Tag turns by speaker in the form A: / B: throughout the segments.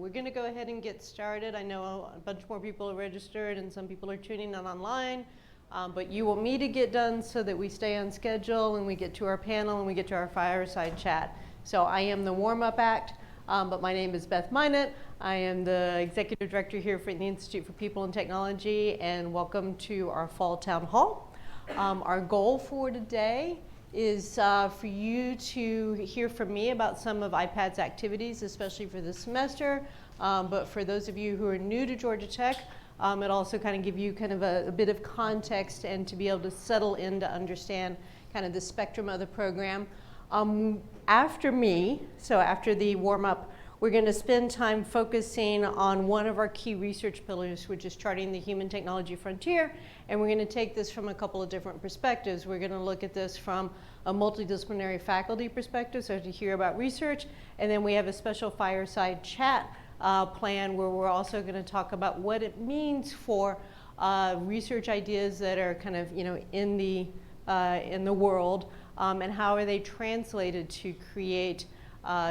A: We're going to go ahead and get started. I know a bunch more people are registered and some people are tuning in online, but you want me to get done so that we stay on schedule and we get to our panel and we get to our fireside chat. So I am the warm-up act, but my name is Beth Mynatt. I am the Executive Director here for the Institute for People and Technology, and welcome to our fall town hall. Our goal for today is for you to hear from me about some of IPaT's activities, especially for this semester. But for those of you who are new to Georgia Tech, it also kind of give you kind of a bit of context and to be able to settle in to understand kind of the spectrum of the program. After me, so after the warm-up, we're going to spend time focusing on one of our key research pillars, which is charting the human technology frontier. And we're going to take this from a couple of different perspectives. We're going to look at this from a multidisciplinary faculty perspective, so to hear about research. And then we have a special fireside chat plan where we're also going to talk about what it means for research ideas that are kind of, in the world, and how are they translated to create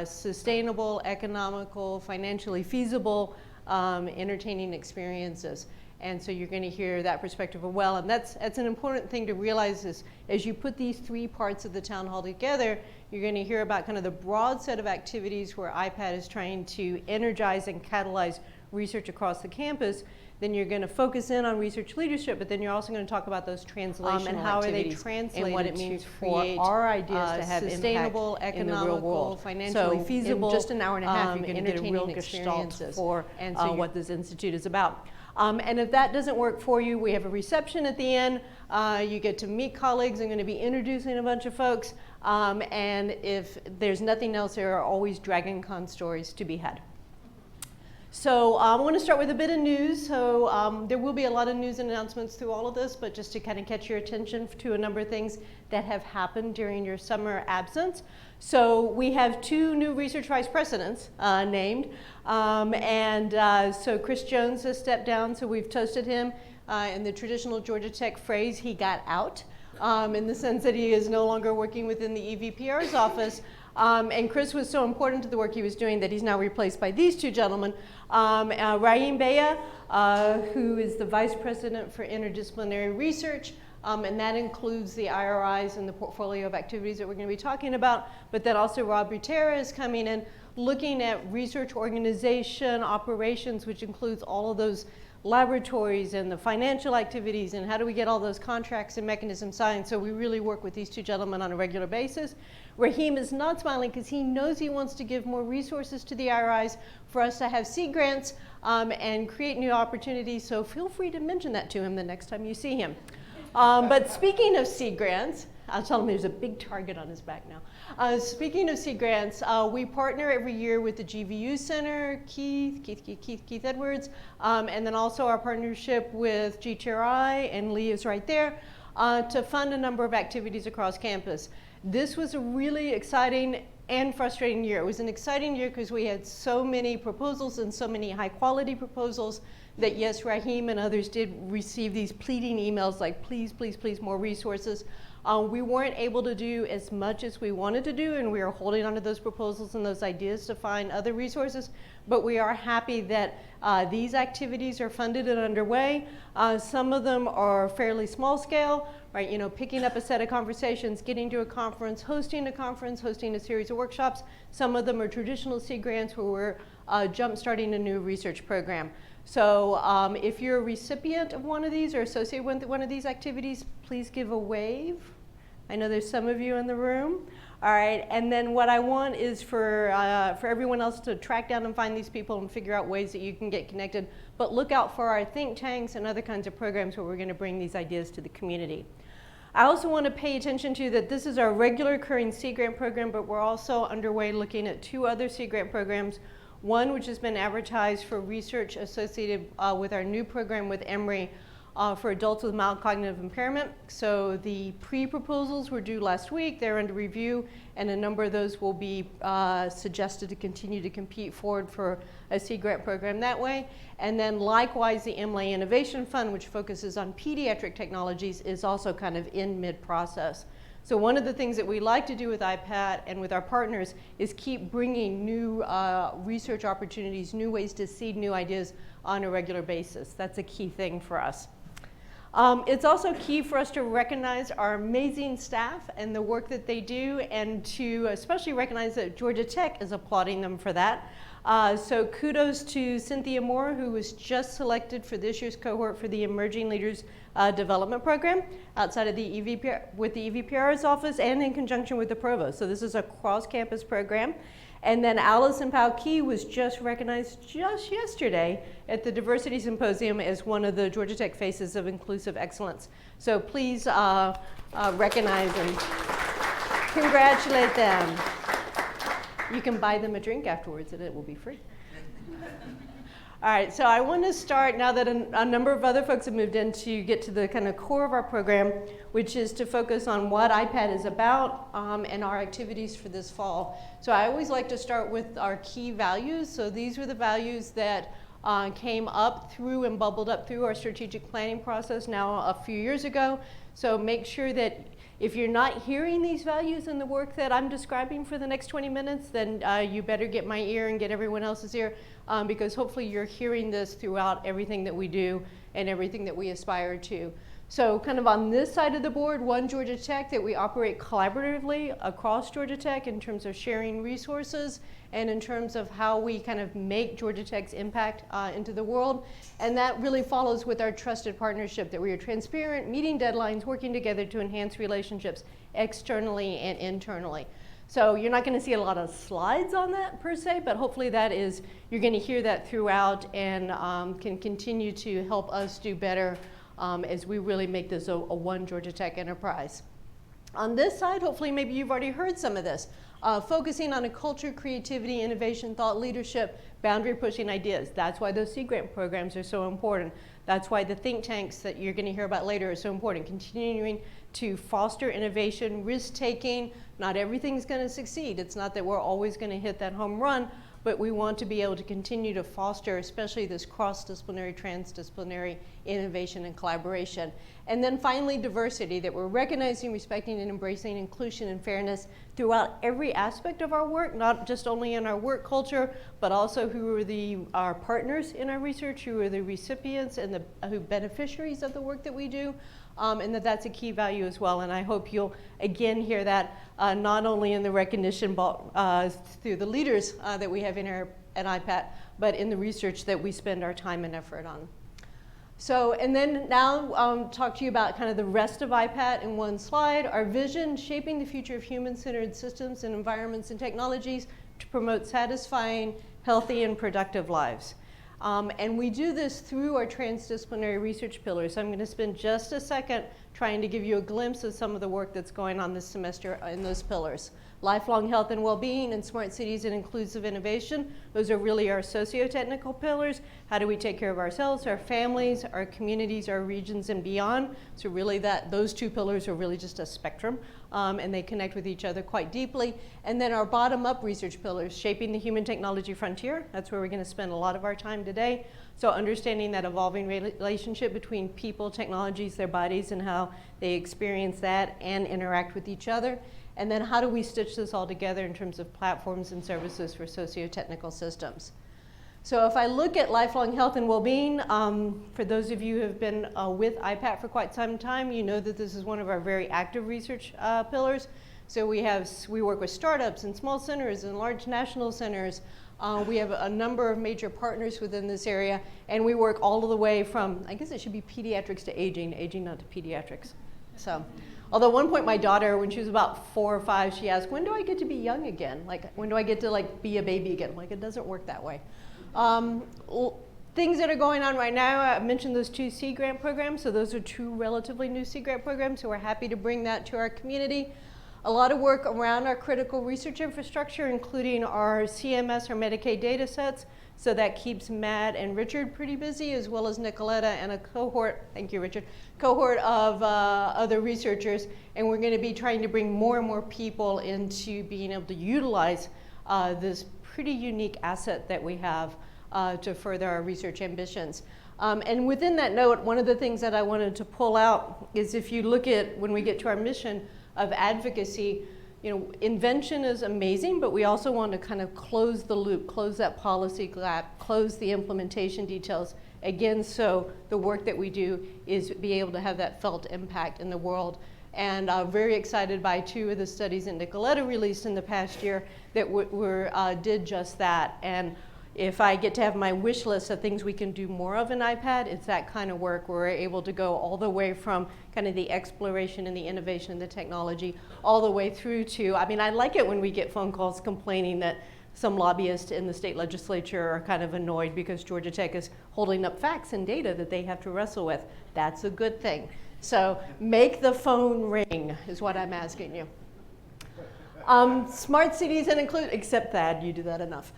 A: sustainable, economical, financially feasible, entertaining experiences. And so you're going to hear that perspective as well. And that's an important thing to realize is as you put these three parts of the town hall together, you're going to hear about kind of the broad set of activities where IPaT is trying to energize and catalyze research across the campus. Then you're going to focus in on research leadership, but then you're also going to talk about those translational
B: and how are they
A: translated
B: and what it means
A: for
B: our ideas to have
A: sustainable,
B: impact
A: economical,
B: in the real world.
A: financially
B: So
A: feasible.
B: in just an hour and a half, you're going to get a real gestalt
A: experiences
B: for
A: and so what this institute is about. And if that doesn't work for you, we have a reception at the end. You get to meet colleagues. I'm going to be introducing a bunch of folks. And if there's nothing else, there are always Dragon Con stories to be had. So I want to start with a bit of news. So there will be a lot of news and announcements through all of this, but just to kind of catch your attention to a number of things that have happened during your summer absence. So we have two new research vice presidents named. So Chris Jones has stepped down, so we've toasted him in the traditional Georgia Tech phrase, he got out, in the sense that he is no longer working within the EVPR's office. And Chris was so important to the work he was doing that he's now replaced by these two gentlemen. Rahim Baya, who is the Vice President for Interdisciplinary Research, and that includes the IRIs and the portfolio of activities that we're going to be talking about. But then also Rob Butera is coming in, looking at research organization, operations, which includes all of those laboratories and the financial activities and how do we get all those contracts and mechanisms signed. So we really work with these two gentlemen on a regular basis. Rahim is not smiling because he knows he wants to give more resources to the IRIs for us to have seed grants and create new opportunities. So feel free to mention that to him the next time you see him. But speaking of seed grants, I'll tell him there's a big target on his back now. Speaking of seed grants, we partner every year with the GVU Center, Keith Edwards, and then also our partnership with GTRI, and Lee is right there, to fund a number of activities across campus. This was a really exciting and frustrating year. It was an exciting year because we had so many proposals and so many high quality proposals that yes, Rahim and others did receive these pleading emails like, please, please, please, more resources. We weren't able to do as much as we wanted to do, and we are holding onto those proposals and those ideas to find other resources, but we are happy that these activities are funded and underway. Some of them are fairly small scale, right? Picking up a set of conversations, getting to a conference, hosting a series of workshops. Some of them are traditional seed grants where we're jump-starting a new research program. So if you're a recipient of one of these or associated with one of these activities, please give a wave. I know there's some of you in the room. All right, and then what I want is for everyone else to track down and find these people and figure out ways that you can get connected. But look out for our think tanks and other kinds of programs where we're going to bring these ideas to the community. I also want to pay attention to that this is our regular occurring seed grant program, but we're also underway looking at two other seed grant programs. One which has been advertised for research associated with our new program with Emory for adults with mild cognitive impairment. So the pre-proposals were due last week. They're under review, and a number of those will be suggested to continue to compete forward for a seed grant program that way. And then likewise, the MLA Innovation Fund, which focuses on pediatric technologies, is also kind of in mid-process. So one of the things that we like to do with IPaT and with our partners is keep bringing new research opportunities, new ways to seed new ideas on a regular basis. That's a key thing for us. It's also key for us to recognize our amazing staff and the work that they do, and to especially recognize that Georgia Tech is applauding them for that. So kudos to Cynthia Moore, who was just selected for this year's cohort for the Emerging Leaders Development Program outside of the EVPR, with the EVPR's office and in conjunction with the Provost. So this is a cross-campus program. And then Allison Powkey was just recognized just yesterday at the Diversity Symposium as one of the Georgia Tech Faces of Inclusive Excellence. So please recognize and congratulate them. You can buy them a drink afterwards and it will be free. All right, so I want to start, now that a number of other folks have moved in, to get to the kind of core of our program, which is to focus on what IPaT is about and our activities for this fall. So I always like to start with our key values. So these were the values that came up through and bubbled up through our strategic planning process now a few years ago. So make sure that if you're not hearing these values in the work that I'm describing for the next 20 minutes, then you better get my ear and get everyone else's ear, because hopefully you're hearing this throughout everything that we do and everything that we aspire to. So kind of on this side of the board, One Georgia Tech, that we operate collaboratively across Georgia Tech in terms of sharing resources and in terms of how we kind of make Georgia Tech's impact into the world. And that really follows with our trusted partnership, that we are transparent, meeting deadlines, working together to enhance relationships externally and internally. So you're not going to see a lot of slides on that per se, but hopefully that is, you're going to hear that throughout and can continue to help us do better as we really make this a One Georgia Tech enterprise. On this side, hopefully maybe you've already heard some of this, focusing on a culture, creativity, innovation, thought leadership, boundary pushing ideas. That's why those Sea Grant programs are so important. That's why the think tanks that you're going to hear about later are so important. Continuing to foster innovation, risk taking. Not everything's going to succeed. It's not that we're always going to hit that home run, but we want to be able to continue to foster, especially this cross-disciplinary, transdisciplinary innovation and collaboration. And then finally, diversity, that we're recognizing, respecting, and embracing inclusion and fairness throughout every aspect of our work, not just only in our work culture, but also who are our partners in our research, who are the recipients and who beneficiaries of the work that we do. And that's a key value as well. And I hope you'll again hear that not only in the recognition through the leaders that we have in here at IPaT, but in the research that we spend our time and effort on. So, and then now talk to you about kind of the rest of IPaT in one slide. Our vision: shaping the future of human-centered systems and environments and technologies to promote satisfying, healthy, and productive lives. And we do this through our transdisciplinary research pillars. So I'm going to spend just a second trying to give you a glimpse of some of the work that's going on this semester in those pillars. Lifelong health and well-being, and smart cities and inclusive innovation. Those are really our socio-technical pillars. How do we take care of ourselves, our families, our communities, our regions, and beyond? So really those two pillars are really just a spectrum, and they connect with each other quite deeply. And then our bottom-up research pillars: shaping the human technology frontier. That's where we're going to spend a lot of our time today. So understanding that evolving relationship between people, technologies, their bodies, and how they experience that and interact with each other. And then how do we stitch this all together in terms of platforms and services for socio-technical systems? So if I look at lifelong health and well-being, for those of you who have been with IPaT for quite some time, you know that this is one of our very active research pillars. So we work with startups and small centers and large national centers. We have a number of major partners within this area, and we work all the way from, I guess it should be pediatrics to aging not to pediatrics. So, although at one point my daughter, when she was about 4 or 5, she asked, when do I get to be young again? Like, when do I get to be a baby again? Like, it doesn't work that way. Things that are going on right now, I mentioned those 2 Sea Grant programs. So those are 2 relatively new Sea Grant programs. So we're happy to bring that to our community. A lot of work around our critical research infrastructure, including our CMS or Medicaid data sets. So that keeps Matt and Richard pretty busy, as well as Nicoletta and a cohort, thank you Richard, cohort of other researchers. And we're going to be trying to bring more and more people into being able to utilize this pretty unique asset that we have to further our research ambitions. And within that note, one of the things that I wanted to pull out is, if you look at when we get to our mission, of advocacy. You know, invention is amazing, but we also want to kind of close the loop, close that policy gap, close the implementation details, again, so the work that we do is be able to have that felt impact in the world. And very excited by 2 of the studies that Nicoletta released in the past year that did just that. And if I get to have my wish list of things we can do more of in IPaT, it's that kind of work where we're able to go all the way from kind of the exploration and the innovation and the technology all the way through to, I mean, I like it when we get phone calls complaining that some lobbyists in the state legislature are kind of annoyed because Georgia Tech is holding up facts and data that they have to wrestle with. That's a good thing. So make the phone ring is what I'm asking you. Smart cities and except Thad, you do that enough.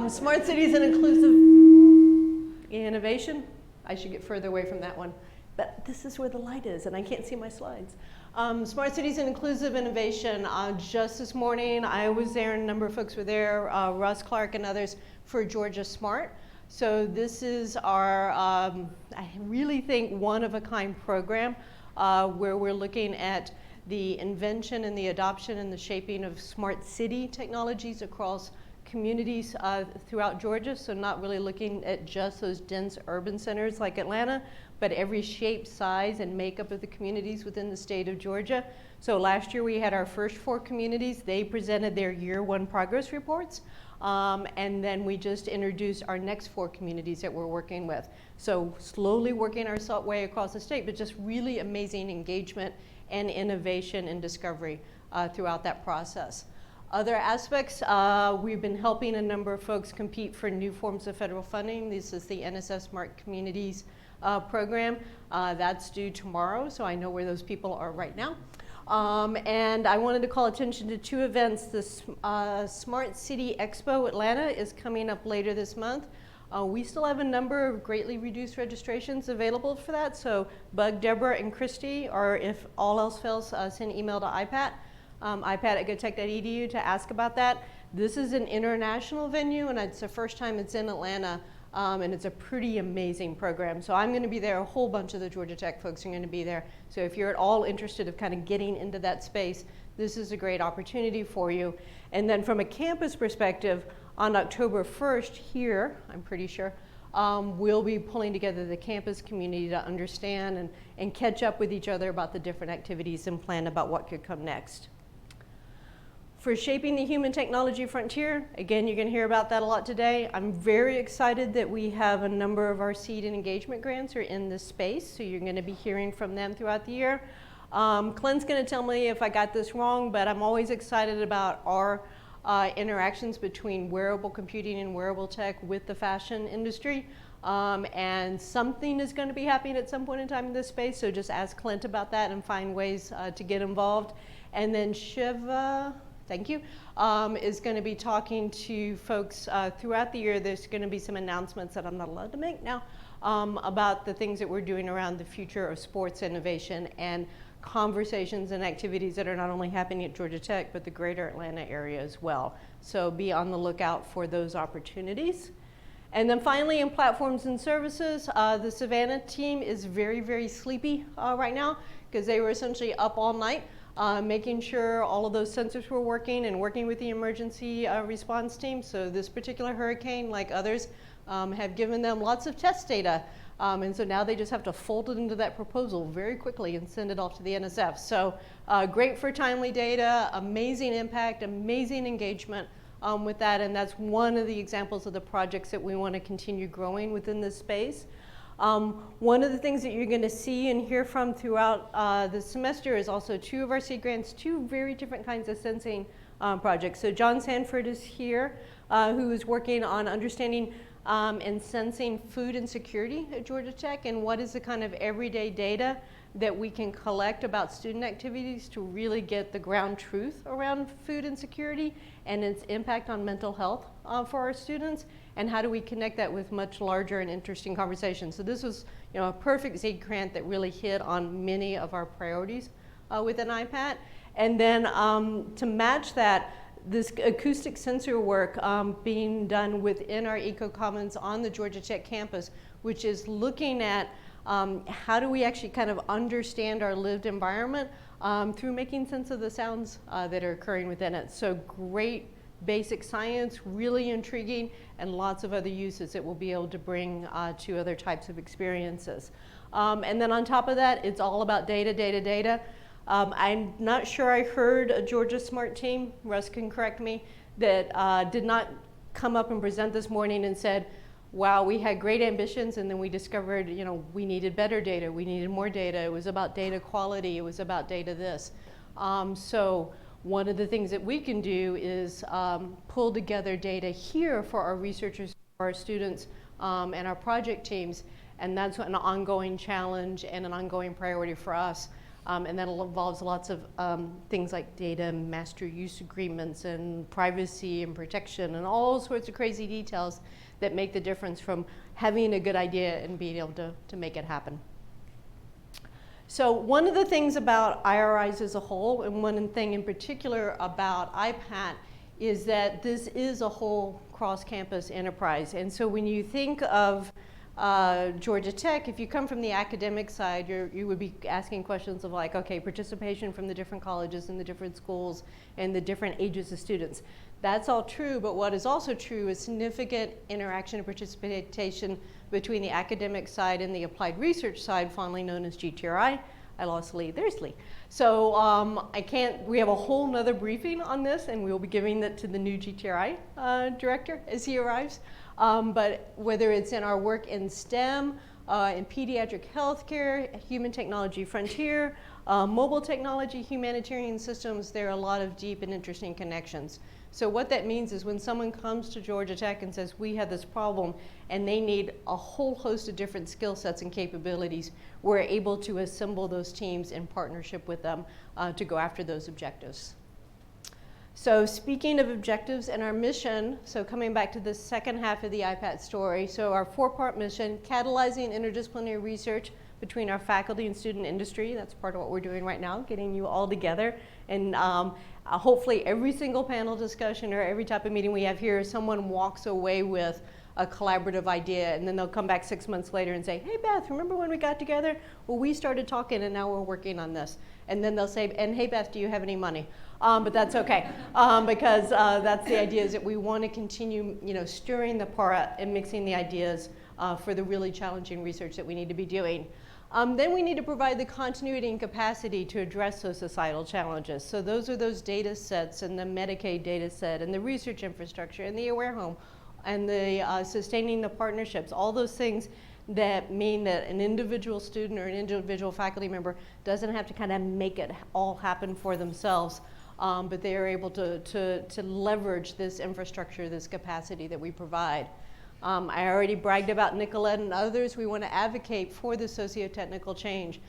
A: Smart cities and inclusive innovation. I should get further away from that one. But this is where the light is and I can't see my slides. Smart cities and inclusive innovation. Just this morning, I was there and a number of folks were there, Russ Clark and others for Georgia Smart. So this is our, I really think, one-of-a-kind program where we're looking at the invention and the adoption and the shaping of smart city technologies across communities throughout Georgia. So not really looking at just those dense urban centers like Atlanta, but every shape, size, and makeup of the communities within the state of Georgia. So last year we had our first 4 communities. They presented their year 1 progress reports. And then we just introduced our next 4 communities that we're working with. So slowly working our way across the state, but just really amazing engagement and innovation and discovery throughout that process. Other aspects, we've been helping a number of folks compete for new forms of federal funding. This is the NSF Smart Communities program. That's due tomorrow, so I know where those people are right now. And I wanted to call attention to 2 events. The Smart City Expo Atlanta is coming up later this month. We still have a number of greatly reduced registrations available for that, so bug Deborah and Christy, or if all else fails, send an email to IPaT, IPaT@goodtech.edu to ask about that. This is an international venue, and it's the first time it's in Atlanta, and it's a pretty amazing program. So I'm going to be there. A whole bunch of the Georgia Tech folks are going to be there. So if you're at all interested of kind of getting into that space, this is a great opportunity for you. And then from a campus perspective, on October 1st here, I'm pretty sure, we'll be pulling together the campus community to understand and catch up with each other about the different activities and plan about what could come next. For shaping the human technology frontier, again, you're going to hear about that a lot today. I'm very excited that we have a number of our seed and engagement grants are in this space, so you're going to be hearing from them throughout the year. Clint's going to tell me if I got this wrong, but I'm always excited about our interactions between wearable computing and wearable tech with the fashion industry. And something is going to be happening at some point in time in this space, so just ask Clint about that and find ways to get involved. And then Shiva, thank you, is going to be talking to folks throughout the year. There's going to be some announcements that I'm not allowed to make now about the things that we're doing around the future of sports innovation and conversations and activities that are not only happening at Georgia Tech, but the greater Atlanta area as well. So be on the lookout for those opportunities. And then finally, in platforms and services, the Savannah team is very, very sleepy right now because they were essentially up all night making sure all of those sensors were working and working with the emergency response team. So this particular hurricane, like others, have given them lots of test data. And so now they just have to fold it into that proposal very quickly and send it off to the NSF. So great for timely data, amazing impact, amazing engagement with that. And that's one of the examples of the projects that we want to continue growing within this space. One of the things that you're going to see and hear from throughout the semester is also 2 of our seed grants, 2 very different kinds of sensing projects. So John Sanford is here, who is working on understanding and sensing food insecurity at Georgia Tech and what is the kind of everyday data that we can collect about student activities to really get the ground truth around food insecurity and its impact on mental health for our students, and how do we connect that with much larger and interesting conversations. So this was, you know, a perfect seed grant that really hit on many of our priorities within IPaT. And then to match that, this acoustic sensor work being done within our eco-commons on the Georgia Tech campus, which is looking at how do we actually kind of understand our lived environment through making sense of the sounds that are occurring within it. So great basic science, really intriguing, and lots of other uses that we'll be able to bring to other types of experiences. And then on top of that, it's all about data, data, data. I'm not sure I heard a Georgia Smart team, Russ can correct me, that did not come up and present this morning and said, wow, we had great ambitions and then we discovered, you know, we needed better data, we needed more data. It was about data quality, it was about data this. So one of the things that we can do is pull together data here for our researchers, for our students, and our project teams, and that's an ongoing challenge and an ongoing priority for us. And that involves lots of things like data master use agreements and privacy and protection and all sorts of crazy details that make the difference from having a good idea and being able to make it happen. So one of the things about IRIs as a whole, and one thing in particular about IPaT, is that this is a whole cross-campus enterprise. And so when you think of Georgia Tech, if you come from the academic side, you would be asking questions of like, okay, participation from the different colleges and the different schools and the different ages of students. That's all true, but what is also true is significant interaction and participation between the academic side and the applied research side, fondly known as GTRI. I lost Lee, there's Lee. So we have a whole nother briefing on this, and we'll be giving that to the new GTRI director as he arrives. But whether it's in our work in STEM, in pediatric healthcare, human technology frontier, mobile technology, humanitarian systems, there are a lot of deep and interesting connections. So what that means is when someone comes to Georgia Tech and says, we have this problem, and they need a whole host of different skill sets and capabilities, we're able to assemble those teams in partnership with them to go after those objectives. So speaking of objectives and our mission, so coming back to the second half of the IPaT story, so our four-part mission, catalyzing interdisciplinary research between our faculty and student industry. That's part of what we're doing right now, getting you all together. And hopefully every single panel discussion or every type of meeting we have here, someone walks away with a collaborative idea, and then they'll come back 6 months later and say, hey Beth, remember when we got together? Well, we started talking and now we're working on this. And then they'll say, and hey Beth, do you have any money? But that's okay, because that's the idea, is that we want to continue, stirring the pot and mixing the ideas for the really challenging research that we need to be doing. Then we need to provide the continuity and capacity to address those societal challenges. So those are those data sets, and the Medicaid data set, and the research infrastructure, and the Aware Home, and the sustaining the partnerships, all those things that mean that an individual student or an individual faculty member doesn't have to kind of make it all happen for themselves, but they are able to leverage this infrastructure, this capacity that we provide. I already bragged about Nicolette and others. We want to advocate for the socio-technical change.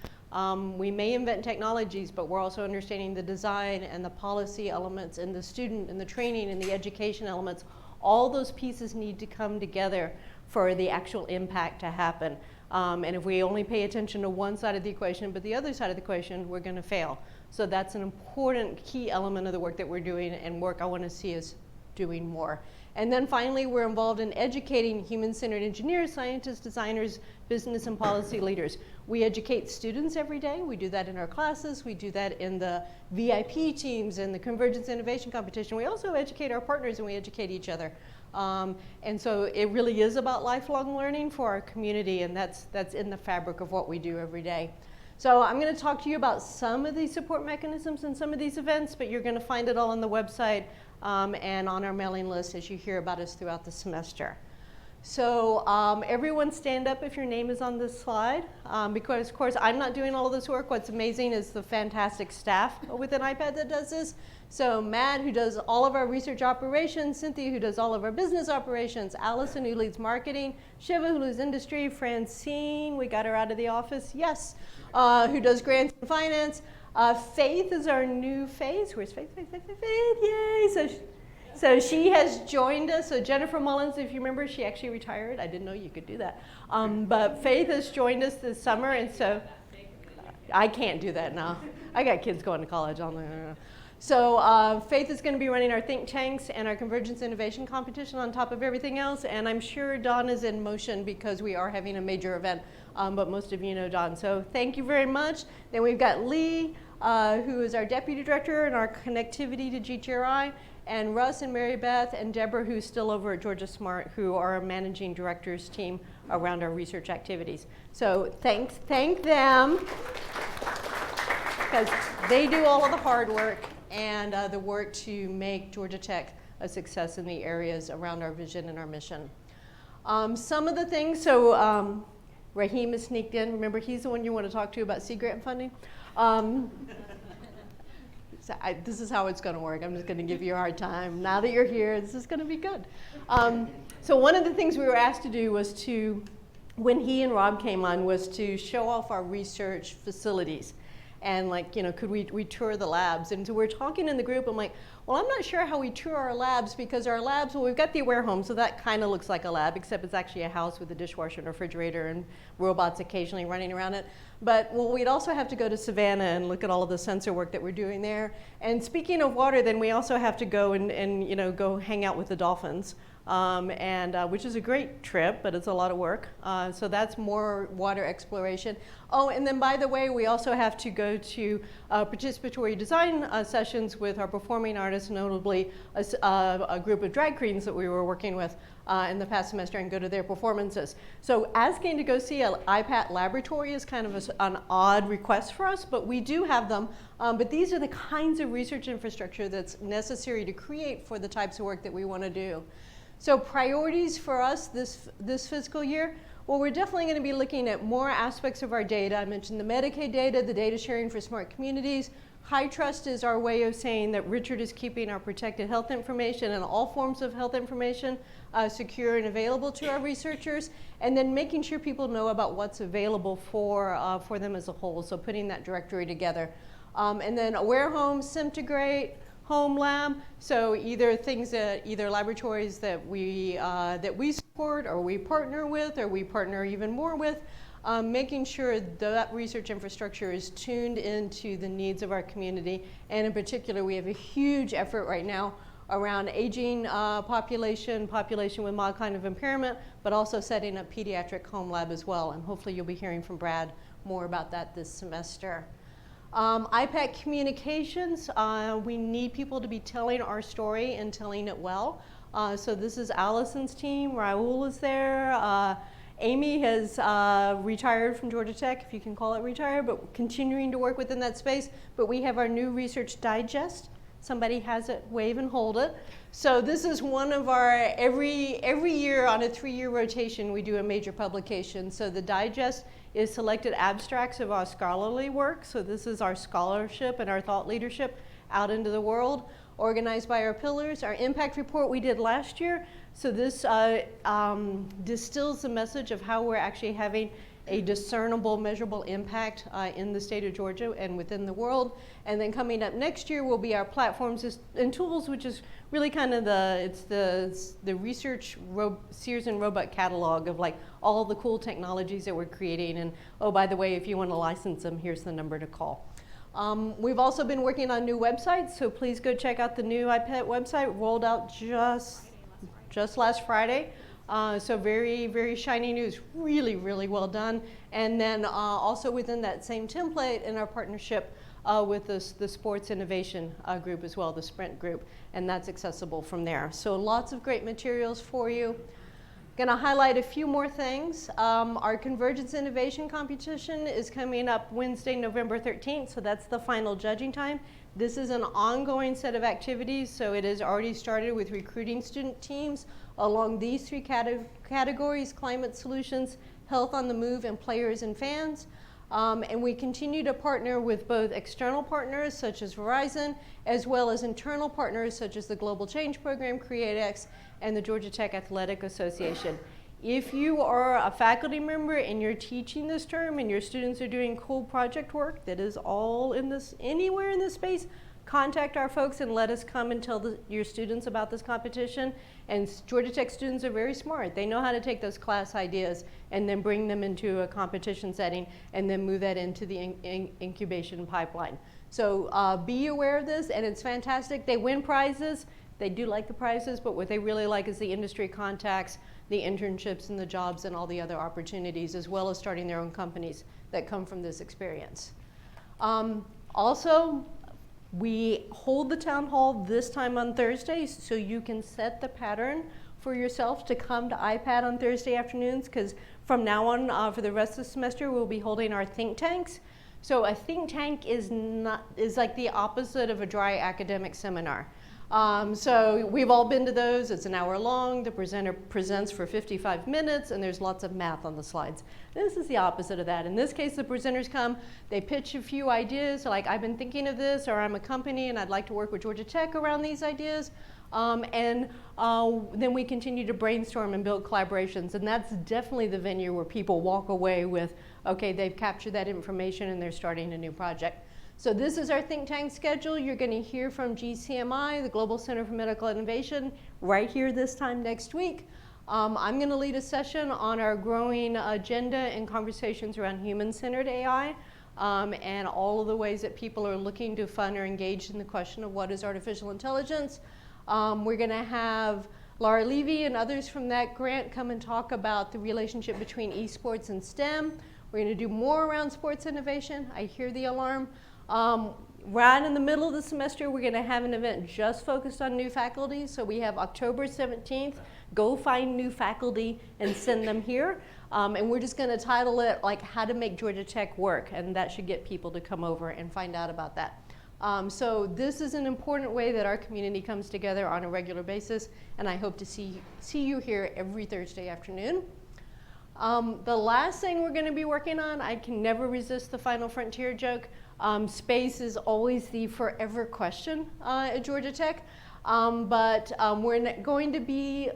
A: We may invent technologies, but we're also understanding the design and the policy elements and the student and the training and the education elements. All those pieces need to come together for the actual impact to happen. And if we only pay attention to one side of the equation, but the other side of the equation, we're going to fail. So that's an important key element of the work that we're doing, and work I want to see us doing more. And then finally, we're involved in educating human-centered engineers, scientists, designers, business and policy leaders. We educate students every day. We do that in our classes. We do that in the VIP teams and the Convergence Innovation Competition. We also educate our partners, and we educate each other. And so it really is about lifelong learning for our community, and that's in the fabric of what we do every day. So I'm going to talk to you about some of these support mechanisms and some of these events, but you're going to find it all on the website and on our mailing list as you hear about us throughout the semester. So everyone stand up if your name is on this slide, because of course I'm not doing all of this work. What's amazing is the fantastic staff within IPaT that does this. So Matt, who does all of our research operations, Cynthia, who does all of our business operations, Allison, who leads marketing, Shiva, who leads industry, Francine, we got her out of the office, yes, who does grants and finance. Faith is our new face. Where's Faith? Faith, Faith, Faith, Faith, yay! So she has joined us. So Jennifer Mullins, if you remember, she actually retired. I didn't know you could do that. But Faith has joined us this summer, and so I can't do that now. I got kids going to college. So Faith is going to be running our think tanks and our Convergence Innovation Competition on top of everything else. And I'm sure Dawn is in motion because we are having a major event. But most of you know Dawn. So thank you very much. Then we've got Lee, who is our deputy director and our connectivity to GTRI, and Russ and Mary Beth and Deborah, who's still over at Georgia Smart, who are our managing directors team around our research activities. So thank them, because they do all of the hard work and the work to make Georgia Tech a success in the areas around our vision and our mission. Some of the things, so Raheem has sneaked in. Remember, he's the one you want to talk to about Sea Grant funding. This is how it's going to work. I'm just going to give you a hard time. Now that you're here, this is going to be good. So one of the things we were asked to do was to, when he and Rob came on, was to show off our research facilities. And like, you know, could we tour the labs? And so we're talking in the group, I'm like, well, I'm not sure how we tour our labs, because our labs, well, we've got the Aware Home, so that kind of looks like a lab, except it's actually a house with a dishwasher and refrigerator and robots occasionally running around it. But well, we'd also have to go to Savannah and look at all of the sensor work that we're doing there. And speaking of water, then we also have to go and you know, go hang out with the dolphins. Which is a great trip, but it's a lot of work. So that's more water exploration. Oh, and then by the way, we also have to go to participatory design sessions with our performing artists, notably a group of drag queens that we were working with in the past semester, and go to their performances. So asking to go see an IPaT laboratory is kind of an odd request for us, but we do have them. But these are the kinds of research infrastructure that's necessary to create for the types of work that we want to do. So priorities for us this fiscal year, well, we're definitely going to be looking at more aspects of our data. I mentioned the Medicaid data, the data sharing for smart communities. High trust is our way of saying that Richard is keeping our protected health information and all forms of health information secure and available to our researchers, and then making sure people know about what's available for them as a whole, so putting that directory together. And then Aware Home, Simtegrate, Home Lab, so either laboratories that we support or we partner with or we partner even more with, making sure that research infrastructure is tuned into the needs of our community. And in particular, we have a huge effort right now around aging population with mild cognitive impairment, but also setting up pediatric home lab as well. And hopefully you'll be hearing from Brad more about that this semester. IPaT communications, we need people to be telling our story and telling it well. So this is Allison's team, Raul is there, Amy has retired from Georgia Tech, if you can call it retired, but continuing to work within that space. But we have our new research digest. Somebody has it, wave and hold it. So this is one of our, every year on a 3-year rotation, we do a major publication. So the digest is selected abstracts of our scholarly work. So this is our scholarship and our thought leadership out into the world, organized by our pillars. Our impact report we did last year. So this distills the message of how we're actually having a discernible, measurable impact in the state of Georgia and within the world. And then coming up next year will be our platforms and tools, which is really kind of the research Sears and Roebuck catalog of like all the cool technologies that we're creating. And oh, by the way, if you want to license them, here's the number to call. We've also been working on new websites, so please go check out the new IPaT website, rolled out just last Friday. So very, very shiny news, really, really well done. And then also within that same template in our partnership with the Sports Innovation group as well, the Sprint group, and that's accessible from there. So lots of great materials for you. Gonna highlight a few more things. Our Convergence Innovation Competition is coming up Wednesday, November 13th, so that's the final judging time. This is an ongoing set of activities, so it has already started with recruiting student teams along these 3 categories: climate solutions, health on the move, and players and fans. And we continue to partner with both external partners such as Verizon, as well as internal partners such as the Global Change Program, CreateX, and the Georgia Tech Athletic Association. If you are a faculty member and you're teaching this term and your students are doing cool project work that is all in this, anywhere in this space, contact our folks and let us come and tell your students about this competition. And Georgia Tech students are very smart. They know how to take those class ideas and then bring them into a competition setting and then move that into the incubation pipeline. So be aware of this, and it's fantastic. They win prizes. They do like the prizes, but what they really like is the industry contacts, the internships and the jobs and all the other opportunities, as well as starting their own companies that come from this experience. Also, we hold the town hall this time on Thursdays, so you can set the pattern for yourself to come to IPaT on Thursday afternoons, because from now on, for the rest of the semester, we'll be holding our think tanks. So a think tank is like the opposite of a dry academic seminar. So we've all been to those. It's an hour long. The presenter presents for 55 minutes, and there's lots of math on the slides. This is the opposite of that. In this case, the presenters come, they pitch a few ideas, like I've been thinking of this, or I'm a company and I'd like to work with Georgia Tech around these ideas. Then we continue to brainstorm and build collaborations, and that's definitely the venue where people walk away with, okay, they've captured that information and they're starting a new project. So this is our think tank schedule. You're going to hear from GCMI, the Global Center for Medical Innovation, right here this time next week. I'm going to lead a session on our growing agenda and conversations around human-centered AI, and all of the ways that people are looking to fund or engage in the question of what is artificial intelligence. We're going to have Laura Levy and others from that grant come and talk about the relationship between esports and STEM. We're going to do more around sports innovation. I hear the alarm. Right in the middle of the semester, we're going to have an event just focused on new faculty. So we have October 17th. Go find new faculty and send them here. And we're just going to title it like How to Make Georgia Tech Work. And that should get people to come over and find out about that. So this is an important way that our community comes together on a regular basis. And I hope to see you here every Thursday afternoon. The last thing we're going to be working on, I can never resist the final frontier joke. Space is always the forever question at Georgia Tech, but we're going to be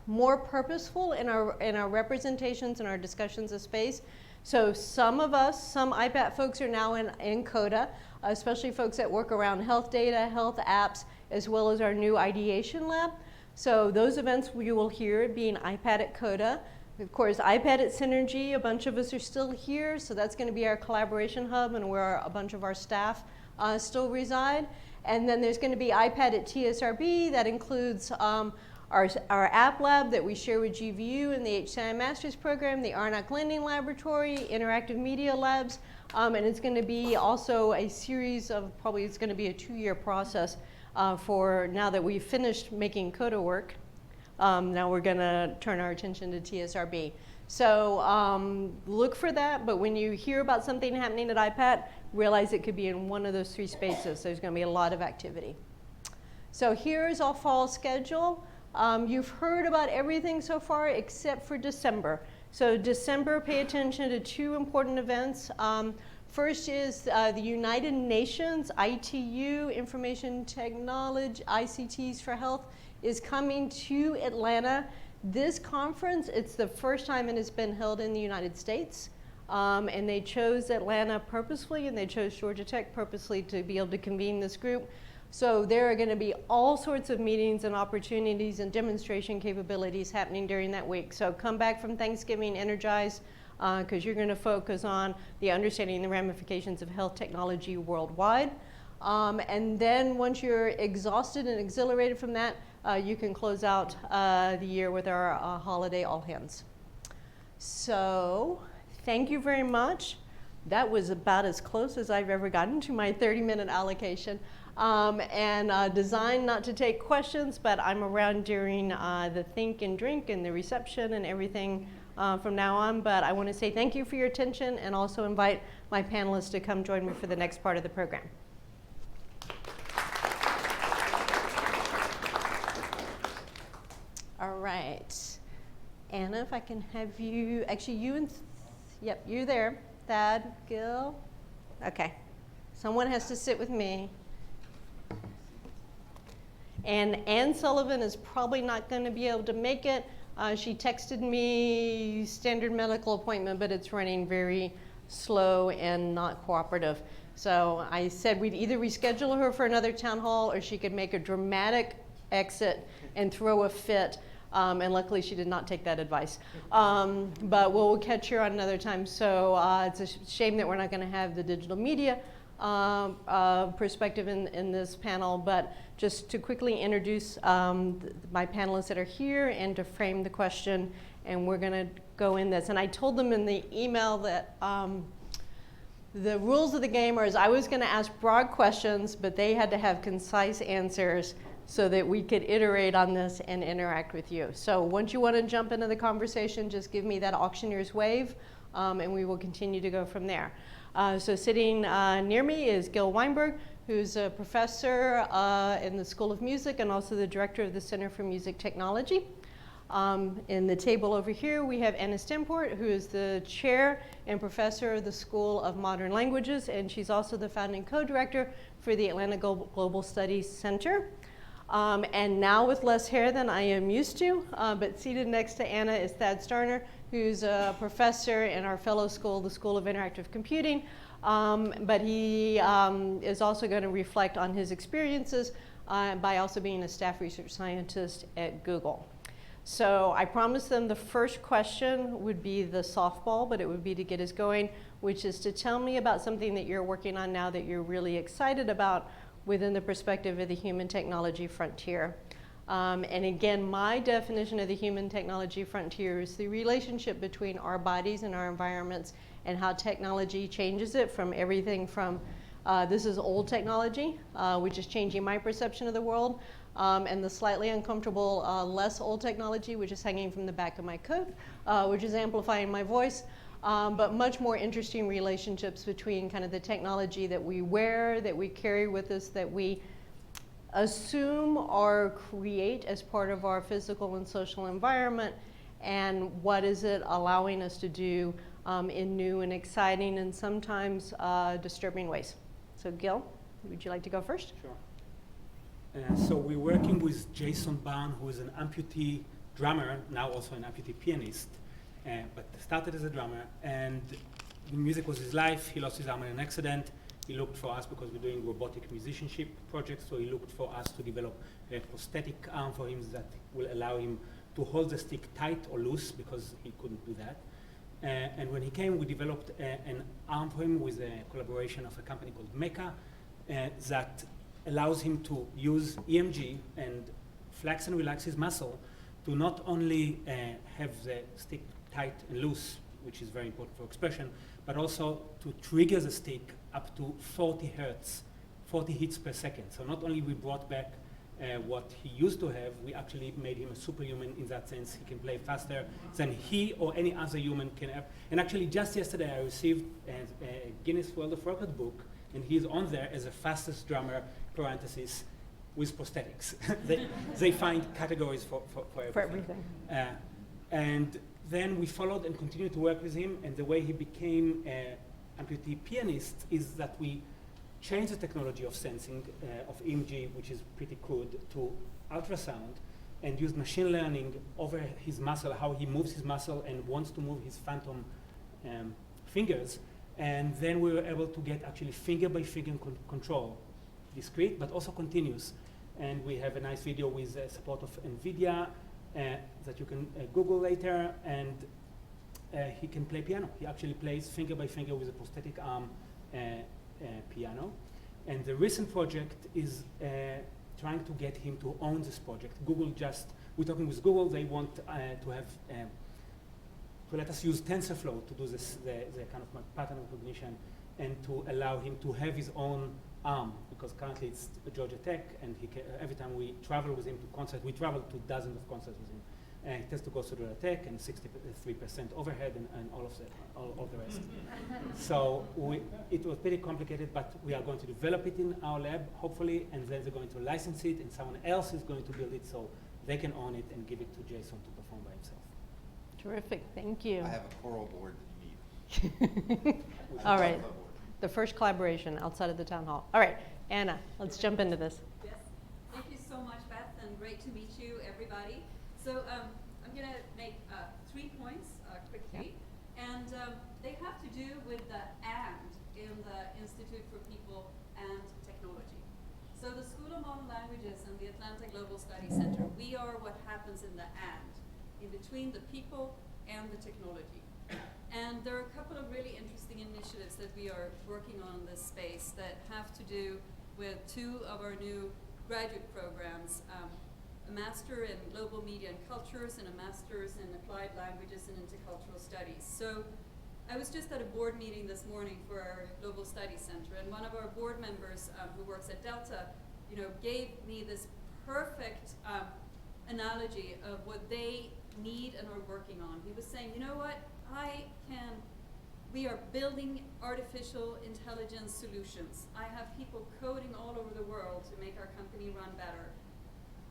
A: more purposeful in our representations and our discussions of space. So some of us, some IPaT folks are now in CODA, especially folks that work around health data, health apps, as well as our new ideation lab. So those events you will hear being IPaT at CODA. Of course, IPaT at Synergy, a bunch of us are still here, so that's going to be our collaboration hub and where a bunch of our staff still reside. And then there's going to be IPaT at TSRB. That includes our app lab that we share with GVU and the HCI Master's Program, the RNAC Lending Laboratory, interactive media labs, and it's going to be also a series of, probably it's going to be a 2-year process for now that we've finished making CODA work. Now we're going to turn our attention to TSRB. So look for that, but when you hear about something happening at IPaT, realize it could be in one of those 3 spaces. There's going to be a lot of activity. So here's our fall schedule. You've heard about everything so far except for December. So December, pay attention to 2 important events. First is the United Nations ITU, Information Technology, ICTs for Health, is coming to Atlanta. This conference, it's the first time it has been held in the United States. And they chose Atlanta purposefully, and they chose Georgia Tech purposely to be able to convene this group. So there are going to be all sorts of meetings and opportunities and demonstration capabilities happening during that week. So come back from Thanksgiving energized, because you're going to focus on the understanding the ramifications of health technology worldwide. And then once you're exhausted and exhilarated from that, you can close out the year with our holiday all hands. So thank you very much. That was about as close as I've ever gotten to my 30-minute allocation. And designed not to take questions, but I'm around during the think and drink and the reception and everything from now on. But I want to say thank you for your attention and also invite my panelists to come join me for the next part of the program. All right. Anna, if I can have you, actually you and, yep, you there. Thad, Gil. Okay. Someone has to sit with me. And Ann Sullivan is probably not going to be able to make it. She texted me standard medical appointment, but it's running very slow and not cooperative. So I said we'd either reschedule her for another town hall or she could make a dramatic exit and throw a fit. And luckily she did not take that advice. But we'll catch her on another time. So it's a shame that we're not going to have the digital media perspective in this panel, but just to quickly introduce my panelists that are here and to frame the question, and we're going to go in this. And I told them in the email that The rules of the game are I was going to ask broad questions, but they had to have concise answers so that we could iterate on this and interact with you. So once you want to jump into the conversation, just give me that auctioneer's wave, and we will continue to go from there. So sitting near me is Gil Weinberg, who's a professor in the School of Music and also the director of the Center for Music Technology. In the table over here, we have Anna Stenport, who is the chair and professor of the School of Modern Languages, and she's also the founding co-director for the Atlanta Global Studies Center. And now with less hair than I am used to, but seated next to Anna is Thad Starner, who's a professor in our fellow school, the School of Interactive Computing, but he is also going to reflect on his experiences by also being a staff research scientist at Google. So I promised them the first question would be the softball, but it would be to get us going, which is to tell me about something that you're working on now that you're really excited about within the perspective of the human technology frontier. And again, my definition of the human technology frontier is the relationship between our bodies and our environments and how technology changes it from everything from this is old technology, which is changing my perception of the world, and the slightly uncomfortable, less old technology, which is hanging from the back of my coat, which is amplifying my voice, but much more interesting relationships between kind of the technology that we wear, that we carry with us, that we assume or create as part of our physical and social environment, and what is it allowing us to do in new and exciting and sometimes disturbing ways. So Gil, would you like to go first?
C: Sure. So we're working with Jason Barn, who is an amputee drummer, now also an amputee pianist, but started as a drummer, and the music was his life. He lost his arm in an accident. He looked for us because we're doing robotic musicianship projects, so he looked for us to develop a prosthetic arm for him that will allow him to hold the stick tight or loose because he couldn't do that. And when he came, we developed an arm for him with a collaboration of a company called Mecca that allows him to use EMG and flex and relax his muscle to not only have the stick tight and loose, which is very important for expression, but also to trigger the stick up to 40 hertz, 40 hits per second. So not only we brought back what he used to have, we actually made him a superhuman in that sense. He can play faster than he or any other human can have. And actually just yesterday I received a Guinness World of Record book, and he's on there as the fastest drummer, parenthesis, with prosthetics. they find categories for everything. And then we followed and continued to work with him, and the way he became an amputee pianist is that we changed the technology of sensing of EMG, which is pretty crude, to ultrasound, and used machine learning over his muscle, how he moves his muscle and wants to move his phantom fingers. And then we were able to get actually finger by finger control, discrete but also continuous. And we have a nice video with support of NVIDIA that you can Google later, and he can play piano. He actually plays finger by finger with a prosthetic arm piano. And the recent project is trying to get him to own this project. We're talking with Google, they want to have to let us use TensorFlow to do this, the kind of pattern recognition, and to allow him to have his own arm, because currently it's Georgia Tech, and every time we travel with him to concerts, we travel to dozens of concerts with him. He has to go to Georgia Tech, and 63% overhead, and all the rest. So it was pretty complicated, but we are going to develop it in our lab, hopefully, and then they're going to license it, and someone else is going to build it so they can own it and give it to Jason to perform by himself.
A: Terrific, thank you.
D: I have a choral board that you need.
A: All right, the first collaboration outside of the town hall. All right, Anna, let's jump into this.
E: Yes, thank you so much, Beth, and great to meet you, everybody. So I'm going to make 3 points quickly, and they have to do with the "and" in the Institute for People and Technology. So the School of Modern Languages and the Atlanta Global Studies Center, we are what happens in the "and," in between the people and the technology. And there are a couple of really interesting initiatives that we are working on in this space that have to do with 2 of our new graduate programs, a master in global media and cultures and a master's in applied languages and intercultural studies. So I was just at a board meeting this morning for our Global Studies Center, and one of our board members who works at Delta, gave me this perfect analogy of what they need and are working on. He was saying, you know what, we are building artificial intelligence solutions. I have people coding all over the world to make our company run better.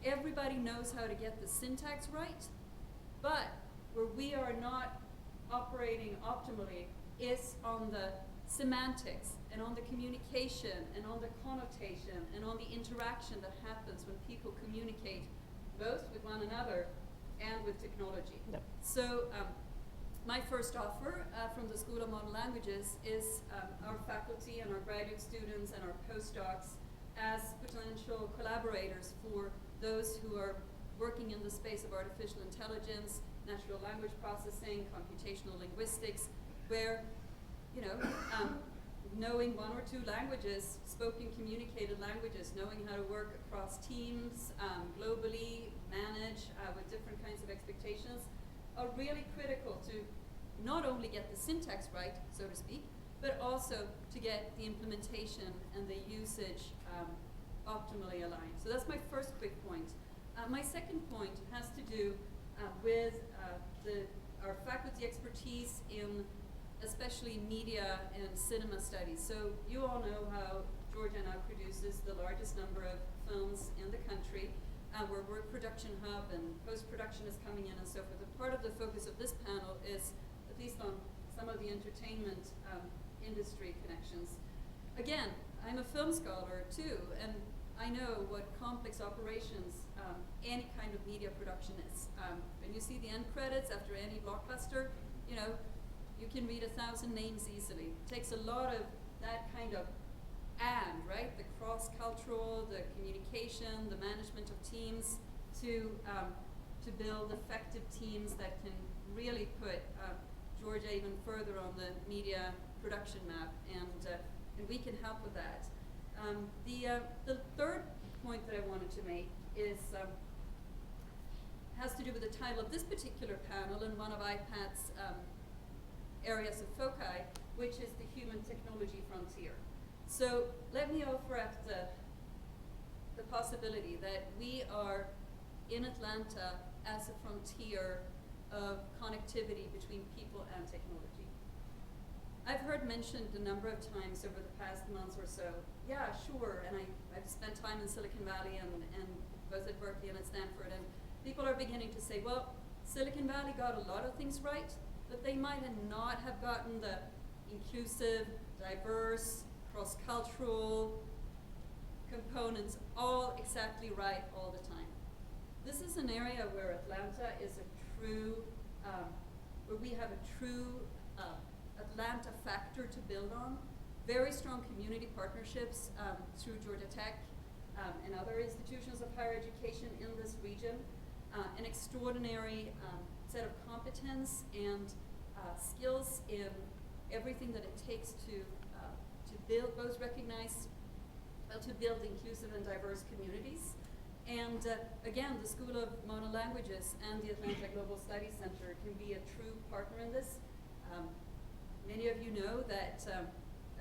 E: Everybody knows how to get the syntax right, but where we are not operating optimally is on the semantics and on the communication and on the connotation and on the interaction that happens when people communicate both with one another and with technology.
B: Yep.
E: So my first offer from the School of Modern Languages is our faculty and our graduate students and our postdocs as potential collaborators for those who are working in the space of artificial intelligence, natural language processing, computational linguistics, where, knowing one or two languages, spoken, communicated languages, knowing how to work across teams, globally, manage with different kinds of expectations, are really critical to not only get the syntax right, so to speak, but also to get the implementation and the usage optimally aligned. So that's my first quick point. My second point has to do with our faculty expertise in especially media and cinema studies. So you all know how Georgia now produces the largest number of films in the country. We're a production hub and post-production is coming in and so forth. And part of the focus of this panel is, at least on some of the entertainment industry connections. Again, I'm a film scholar too, and I know what complex operations any kind of media production is. When you see the end credits after any blockbuster, you can read 1,000 names easily. It takes a lot of that kind of right? The cross-cultural, the communication, the management of teams to build effective teams that can really put Georgia even further on the media production map, and we can help with that. The third point that I wanted to make is has to do with the title of this particular panel and one of IPaT's areas of foci, which is the human technology frontier. So let me offer up the possibility that we are in Atlanta as a frontier of connectivity between people and technology. I've heard mentioned a number of times over the past months or so, yeah, sure, and I've spent time in Silicon Valley and both at Berkeley and at Stanford, and people are beginning to say, well, Silicon Valley got a lot of things right, but they might not have gotten the inclusive, diverse, cross-cultural components all exactly right all the time. This is an area where Atlanta is a true, where we have a true Atlanta factor to build on. Very strong community partnerships through Georgia Tech and other institutions of higher education in this region. An extraordinary set of competence and skills in everything that it takes to build, both recognize, to build inclusive and diverse communities. And again, the School of Modern Languages and the Atlanta Global Studies Center can be a true partner in this. Many of you know that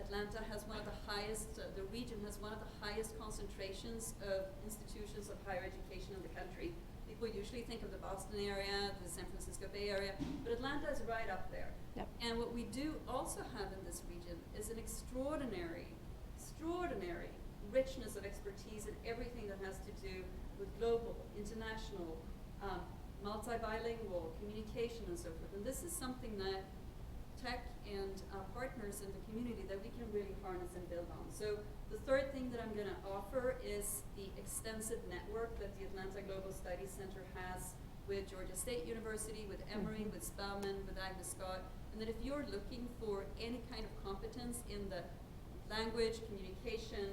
E: Atlanta has one of the highest, the region has one of the highest concentrations of institutions of higher education in the country. People usually think of the Boston area, the San Francisco Bay Area, but Atlanta is right up there.
B: Yep. And
E: what we do also have in this region is an extraordinary richness of expertise in everything that has to do with global, international, multi-bilingual communication and so forth. And this is something that tech and partners in the community that we can really harness and build on. So the third thing that I'm going to offer is the extensive network that the Atlanta Global Studies Center has with Georgia State University, with Emory, with Spelman, with Agnes Scott, and that if you're looking for any kind of competence in the language, communication,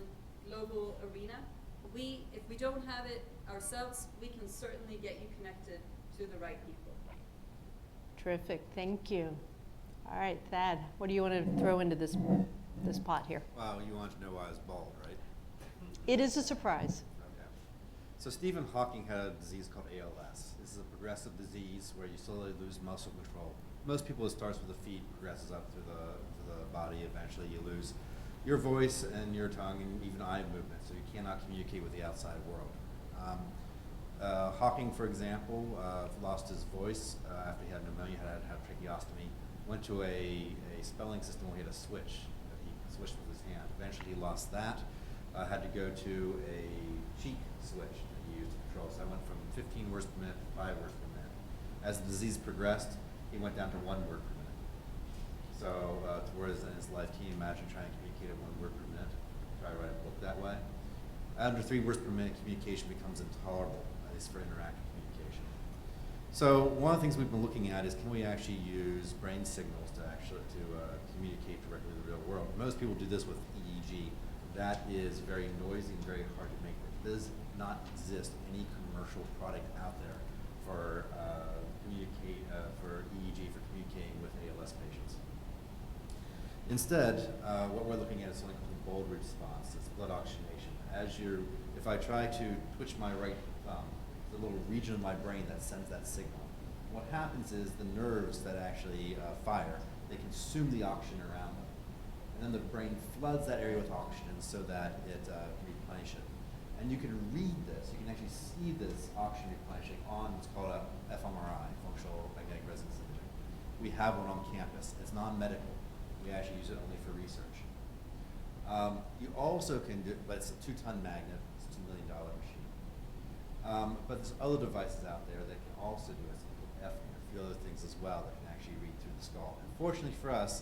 E: global arena, if we don't have it ourselves, we can certainly get you connected to the right people.
B: Terrific, thank you. All right, Thad, what do you want to throw into this pot here?
D: Wow, you want to know why I was bald, right?
B: It is a surprise.
D: Okay. So Stephen Hawking had a disease called ALS. This is a progressive disease where you slowly lose muscle control. most people, it starts with the feet, progresses up to the body. Eventually, you lose your voice and your tongue and even eye movement, so you cannot communicate with the outside world. Hawking, for example, lost his voice after he had pneumonia, had to have tracheostomy. Went to a spelling system where he had a switch that he switched with his hand. Eventually, he lost that. Had to go to a cheek switch that he used to control. So I went from 15 words per minute to 5 words per minute. As the disease progressed, he went down to 1 word per minute. So towards the end of his life, can you imagine trying to communicate at 1 word per minute? Try to write a book that way. Under 3 words per minute, communication becomes intolerable, at least for interactive communication. So one of the things we've been looking at is, can we actually use brain signals to communicate directly with the real world? Most people do this with EEG. That is very noisy and very hard to make. There does not exist any commercial product out there for EEG for communicating with ALS patients. Instead, what we're looking at is something called the bold response. It's blood oxygenation. If I try to twitch my right thumb, the little region of my brain that sends that signal. What happens is the nerves that actually fire, they consume the oxygen around them. And then the brain floods that area with oxygen so that it can replenish it. And you can read this, you can actually see this oxygen replenishing on what's called a fMRI, functional magnetic resonance imaging. We have one on campus. It's non-medical. We actually use it only for research. You also can do, but it's a 2-ton magnet, it's a $2 million machine. But there's other devices out there that can also do it, a few other things as well that can actually read through the skull. Unfortunately for us,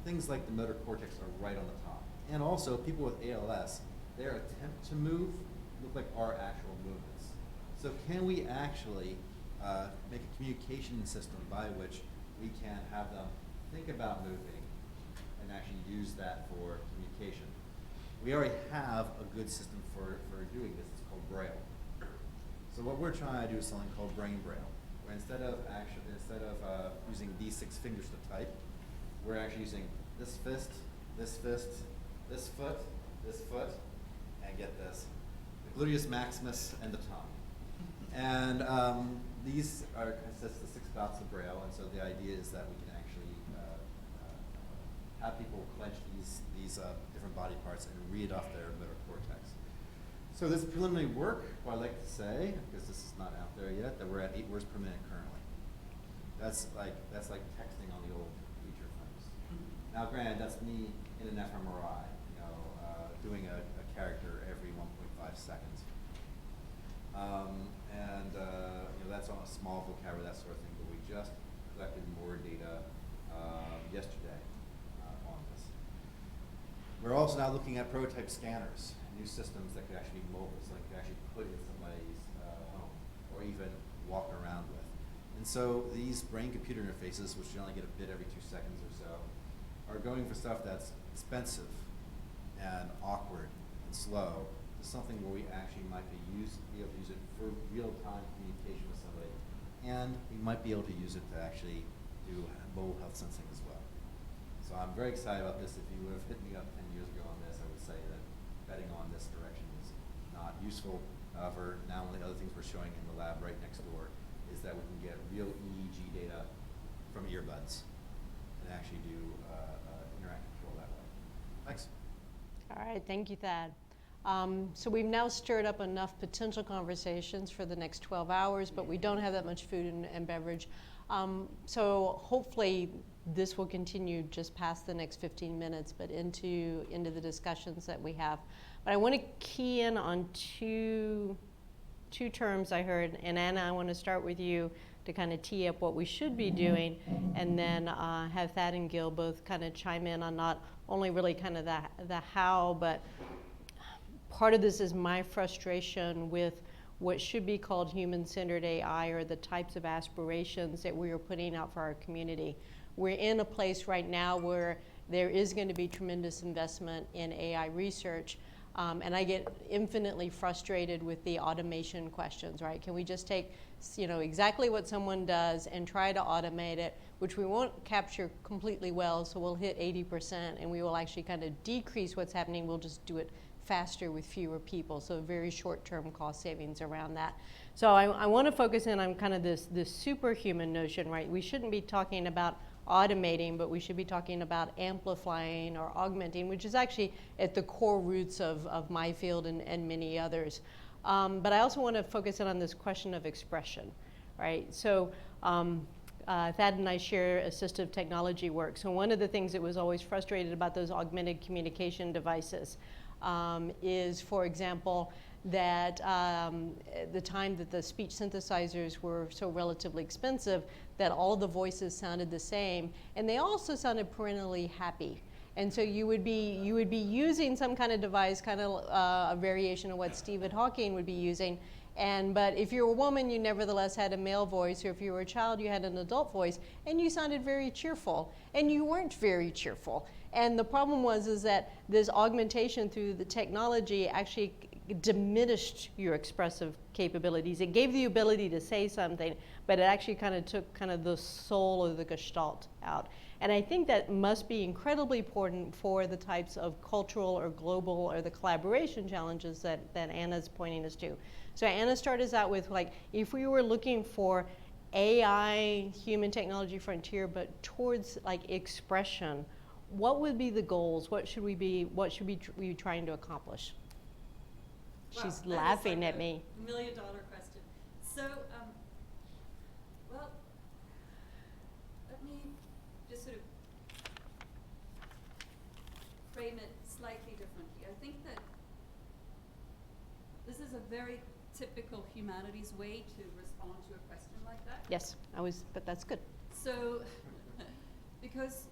D: things like the motor cortex are right on the top. And also, people with ALS, their attempt to move look like our actual movements. So can we actually make a communication system by which we can have them think about moving and actually use that for communication? We already have a good system for doing this. It's called Braille. So what we're trying to do is something called brain Braille, where instead of using these 6 fingers to type, we're actually using this fist, this foot, and get this, the gluteus maximus and the tongue. And these consist of 6 dots of Braille, and so the idea is that we can actually have people clench these different body parts and read off their motor cortex. So this preliminary work, what I like to say, because this is not out there yet, that we're at 8 words per minute currently. That's like texting on the old feature phones. Now, granted, that's me in an fMRI, doing a character every 1.5 seconds. That's on a small vocabulary, that sort of thing, but we just collected more data yesterday on this. We're also now looking at prototype scanners, new systems that could actually be mobile, so they could actually put in somebody's home or even walk around with. And so these brain-computer interfaces, which you only get a bit every 2 seconds or so, are going for stuff that's expensive and awkward and slow to something where we actually might be able to use it for real-time communication with somebody, and we might be able to use it to actually do mobile health sensing as well. So I'm very excited about this. If you would have hit me up 10 years ago on this, I would say that betting on this direction is not useful. However, now one of the other things we're showing in the lab right next door is that we can get real EEG data from earbuds and actually do interactive control that way. Thanks.
B: All right, thank you, Thad. So we've now stirred up enough potential conversations for the next 12 hours, but we don't have that much food and beverage. So hopefully this will continue just past the next 15 minutes, but into the discussions that we have. But I want to key in on two terms I heard, and Anna, I want to start with you to kind of tee up what we should be doing, and then have Thad and Gil both kind of chime in on not only really kind of the how, but part of this is my frustration with what should be called human-centered AI, or the types of aspirations that we are putting out for our community. We're in a place right now where there is going to be tremendous investment in AI research, and I get infinitely frustrated with the automation questions, right? Can we just take, exactly what someone does and try to automate it, which we won't capture completely well, so we'll hit 80%, and we will actually kind of decrease what's happening. We'll just do it faster with fewer people, so very short-term cost savings around that. So I want to focus in on kind of this superhuman notion, right? We shouldn't be talking about automating, but we should be talking about amplifying or augmenting, which is actually at the core roots of my field and many others. But I also want to focus in on this question of expression, right? So Thad and I share assistive technology work. So one of the things that was always frustrated about those augmented communication devices is, for example, that the time that the speech synthesizers were so relatively expensive, that all the voices sounded the same, and they also sounded perennially happy. And so you would be using some kind of device, kind of a variation of what Stephen Hawking would be using. But if you were a woman, you nevertheless had a male voice, or if you were a child, you had an adult voice, and you sounded very cheerful, and you weren't very cheerful. And the problem is that this augmentation through the technology actually diminished your expressive capabilities. It gave the ability to say something, but it actually kind of took kind of the soul or the gestalt out. And I think that must be incredibly important for the types of cultural or global or the collaboration challenges that Anna's pointing us to. So Anna started us out with, like, if we were looking for AI, human technology frontier, but towards like expression, what would be the goals? What should we be trying to accomplish?
E: Wow,
B: She's
E: that is
B: laughing
E: like
B: at me.
E: $1 million question. So, well, let me just sort of frame it slightly differently. I think that this is a very typical humanities way to respond to a question like that.
B: Yes, but that's good.
E: So, because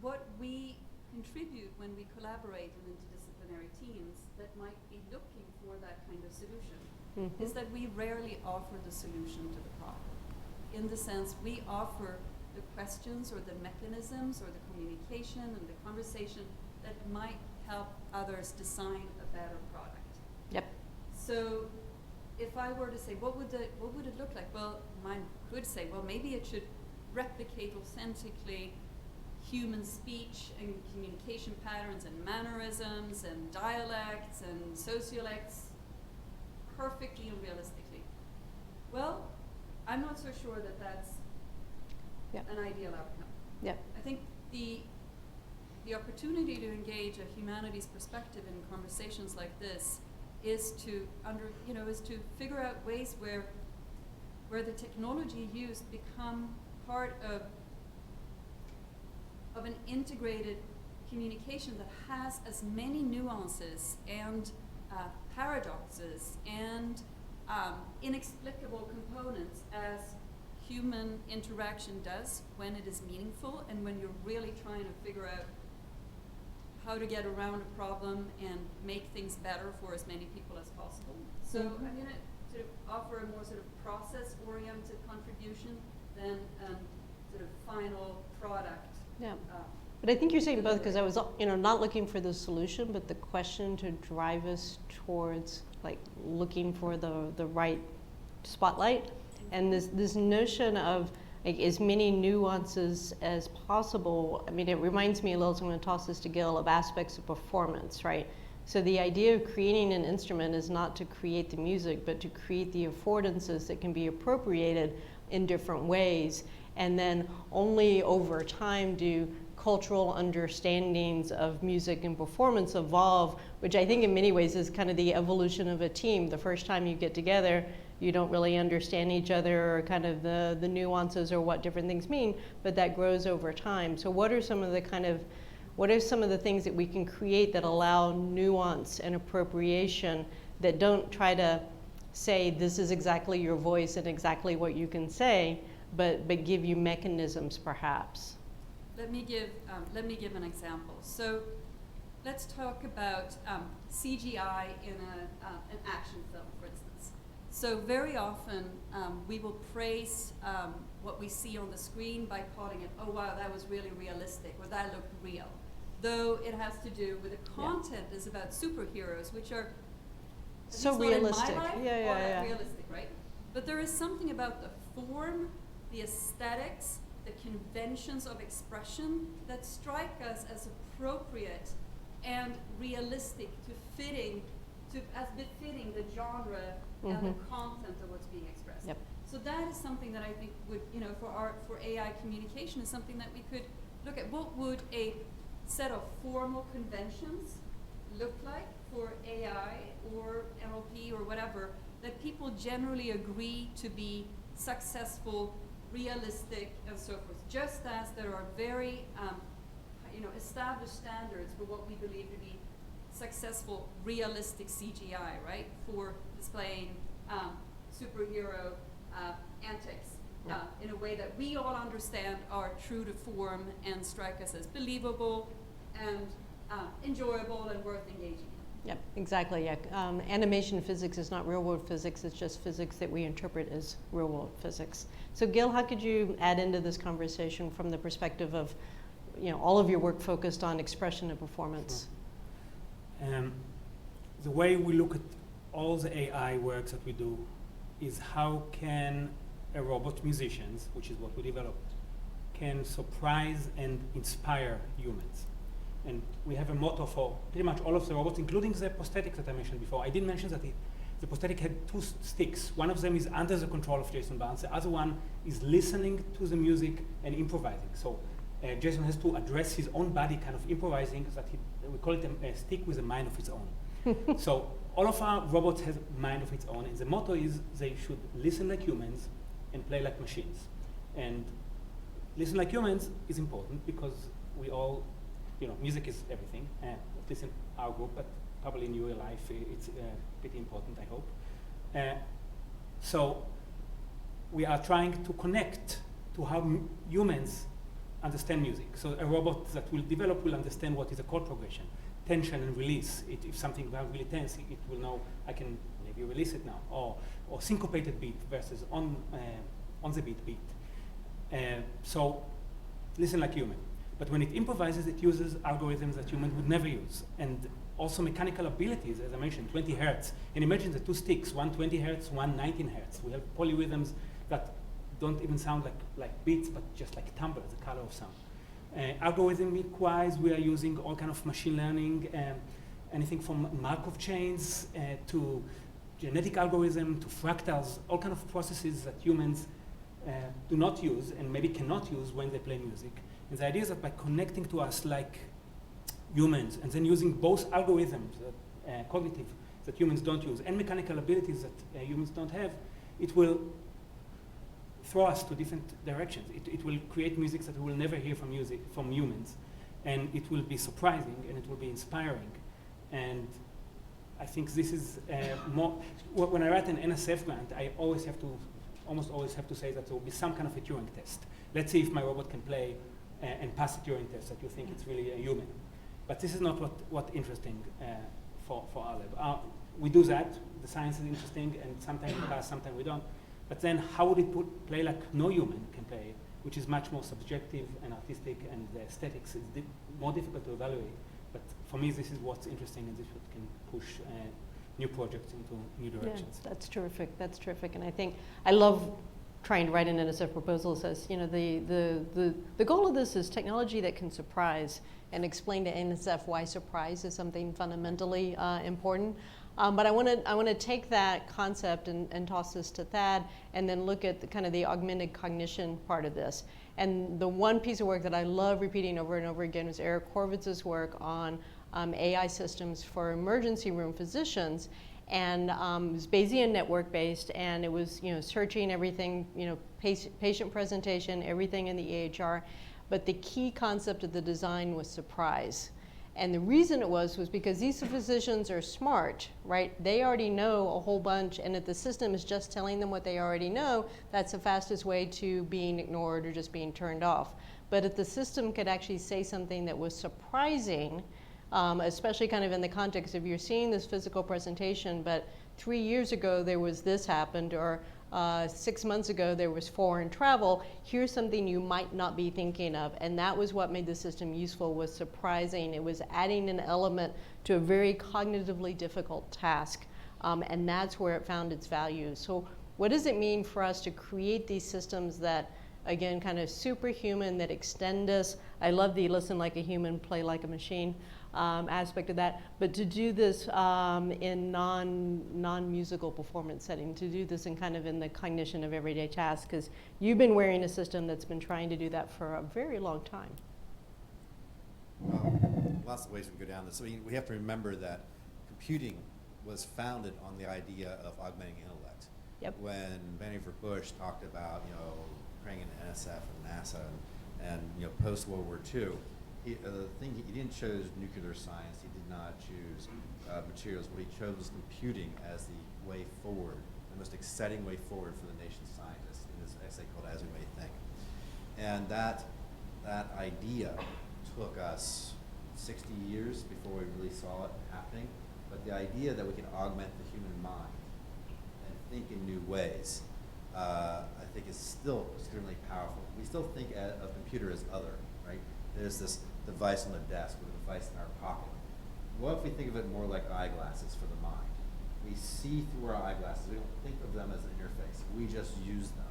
E: what we contribute when we collaborate in interdisciplinary teams that might be looking for that kind of solution is that we rarely offer the solution to the problem. In the sense, we offer the questions or the mechanisms or the communication and the conversation that might help others design a better product.
B: Yep.
E: So if I were to say, what would it look like? Well, mine could say, well, maybe it should replicate authentically human speech and communication patterns and mannerisms and dialects and sociolects perfectly and realistically. Well, I'm not so sure that that's an ideal outcome.
B: Yep.
E: I think the opportunity to engage a humanities perspective in conversations like this is to figure out ways where the technology used become part of an integrated communication that has as many nuances and paradoxes and inexplicable components as human interaction does when it is meaningful and when you're really trying to figure out how to get around a problem and make things better for as many people as possible. So I'm going to sort of offer a more sort of process-oriented contribution than sort of final product.
B: Yeah. But I think you're saying both, because I was, not looking for the solution, but the question to drive us towards like looking for the right spotlight, and this notion of like as many nuances as possible. I mean, it reminds me a little, so I'm going to toss this to Gil, of aspects of performance, right? So the idea of creating an instrument is not to create the music, but to create the affordances that can be appropriated in different ways. And then only over time do cultural understandings of music and performance evolve, which I think in many ways is kind of the evolution of a team. The first time you get together, you don't really understand each other or kind of the nuances or what different things mean, but that grows over time. So what are some of the things that we can create that allow nuance and appropriation, that don't try to say this is exactly your voice and exactly what you can say, but give you mechanisms perhaps?
E: Let me give an example. So let's talk about CGI in an action film, for instance. So very often we will praise what we see on the screen by calling it, oh wow, that was really realistic, or that looked real. Though it has to do with the content is about superheroes, which are
B: so
E: not
B: realistic.
E: in my life,
B: Yeah,
E: all that
B: yeah.
E: realistic, right? But there is something about the form, the aesthetics, the conventions of expression that strike us as appropriate and realistic as befitting the genre and the content of what's being expressed.
B: Yep.
E: So that is something that I think would, for AI communication is something that we could look at. What would a set of formal conventions look like for AI or NLP or whatever that people generally agree to be successful, realistic, and so forth? Just as there are very established standards for what we believe to be successful, realistic CGI, right? For displaying superhero antics in a way that we all understand are true to form and strike us as believable and enjoyable and worth engaging in.
B: Yep, exactly. Yeah. Animation physics is not real world physics, it's just physics that we interpret as real world physics. So Gil, how could you add into this conversation from the perspective of all of your work focused on expression and performance?
C: Sure. The way we look at all the AI works that we do is how can a robot musicians, which is what we developed, can surprise and inspire humans. And we have a motto for pretty much all of the robots, including the prosthetic that I mentioned before. I didn't mention that the prosthetic had two sticks. One of them is under the control of Jason Barnes. The other one is listening to the music and improvising. So Jason has to address his own body, kind of improvising, that we call it a stick with a mind of its own. So all of our robots have a mind of its own, and the motto is they should listen like humans and play like machines. And listen like humans is important because we all, music is everything, at least in our group, but probably in your life it's pretty important, I hope. So we are trying to connect to how humans understand music. So a robot that will develop will understand what is a chord progression, tension and release. If something is really tense, it will know I can maybe release it now, or syncopated beat versus on the beat. So listen like human. But when it improvises, it uses algorithms that humans would never use. And also mechanical abilities, as I mentioned, 20 hertz. And imagine the two sticks, one 20 hertz, one 19 hertz. We have polyrhythms that don't even sound like beats, but just like timbre, the color of sound. Algorithmic-wise, we are using all kind of machine learning, anything from Markov chains to genetic algorithm to fractals, all kind of processes that humans do not use and maybe cannot use when they play music. And the idea is that by connecting to us like humans and then using both algorithms, cognitive, that humans don't use, and mechanical abilities that humans don't have, it will throw us to different directions. It will create music that we will never hear from humans. And it will be surprising and it will be inspiring. And I think this is more, when I write an NSF grant, I almost always have to say that there will be some kind of a Turing test. Let's see if my robot can play and pass a Turing test that you think it's really a human. But this is not what's interesting for our lab. We do that, the science is interesting, and sometimes we pass, sometimes we don't. But then how would it play like no human can play, which is much more subjective and artistic, and the aesthetics is more difficult to evaluate. But for me, this is what's interesting, and this can push new projects into new directions.
B: Yeah, that's terrific. That's terrific. And I think I love trying to write an NSF proposal that says, the goal of this is technology that can surprise, and explain to NSF why surprise is something fundamentally important. But I want to take that concept and toss this to Thad, and then look at the augmented cognition part of this. And the one piece of work that I love repeating over and over again was Eric Horvitz's work on AI systems for emergency room physicians. And it was Bayesian network based, and it was searching everything, patient presentation, everything in the EHR. But the key concept of the design was surprise. And the reason it was because these physicians are smart, right? They already know a whole bunch, and if the system is just telling them what they already know, that's the fastest way to being ignored or just being turned off. But if the system could actually say something that was surprising, especially in the context of you're seeing this physical presentation, but 3 years ago there was this happened, or 6 months ago there was foreign travel, here's something you might not be thinking of. And that was what made the system useful, was surprising. It was adding an element to a very cognitively difficult task. And that's where it found its value. So what does it mean for us to create these systems that, again, superhuman, that extend us? I love the listen like a human, play like a machine. aspect of that, but to do this in non-musical performance setting, to do this in kind of in the cognition of everyday tasks, because you've been wearing a system that's been trying to do that for a very long time.
D: Lots of ways we can go down this. I mean, we have to remember that computing was founded on the idea of augmenting intellect.
B: Yep.
D: When Vannevar Bush talked about, creating an NSF and NASA and post World War II, he didn't choose nuclear science. He did not choose materials. What he chose was computing as the way forward, the most exciting way forward for the nation's scientists in this essay called As We May Think. And that idea took us 60 years before we really saw it happening. But the idea that we can augment the human mind and think in new ways, I think is still extremely powerful. We still think of a computer as other, right? There's this device on the desk or a device in our pocket. What if we think of it more like eyeglasses for the mind? We see through our eyeglasses. We don't think of them as an interface. We just use them.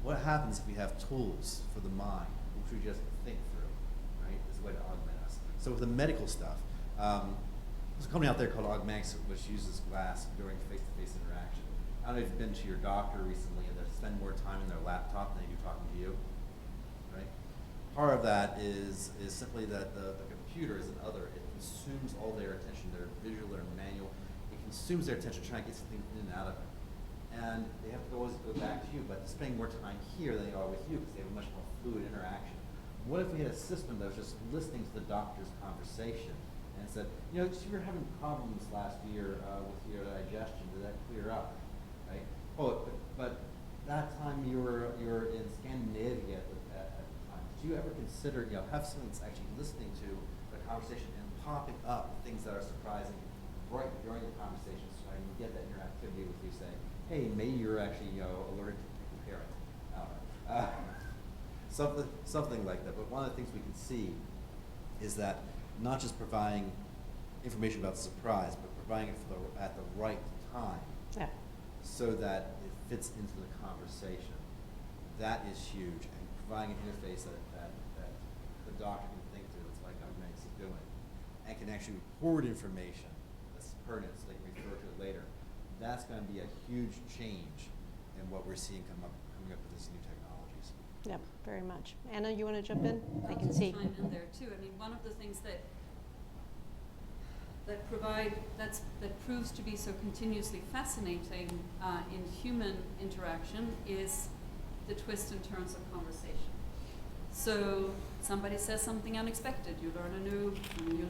D: What happens if we have tools for the mind, which we just think through, right? Is a way to augment us. So with the medical stuff, there's a company out there called Augmentics, which uses glass during face-to-face interaction. I don't know if you've been to your doctor recently and they spend more time in their laptop than they do talking to you, right? Part of that is simply that the computer is an other. It consumes all their attention, their visual, their manual. It consumes their attention trying to get something in and out of it. And they have to always go back to you, but they're spending more time here than they are with you because they have a much more fluid interaction. What if we had a system that was just listening to the doctor's conversation and said, you were having problems last year with your digestion. Did that clear up? Right? Oh, but that time you were in Scandinavia at the time. Did you ever consider, have someone that's actually listening to the conversation and popping up things that are surprising right during the conversation, so I can get that interactivity with you, saying, hey, maybe you're actually alerted to comparing. Something like that. But one of the things we can see is that not just providing information about the surprise, but providing it at the right time, so that it fits into the conversation. That is huge, and providing an interface that the doctor can think through. It's like Augmentics is doing, and can actually record information that's pertinent, so they can refer to it later. That's going to be a huge change in what we're seeing coming up with these new technologies.
B: Yep, very much. Anna, you want to jump in? I can
E: I'll
B: see.
E: just chime in there too. I mean, one of the things that proves to be so continuously fascinating in human interaction is the twists and turns of conversation. So somebody says something unexpected, you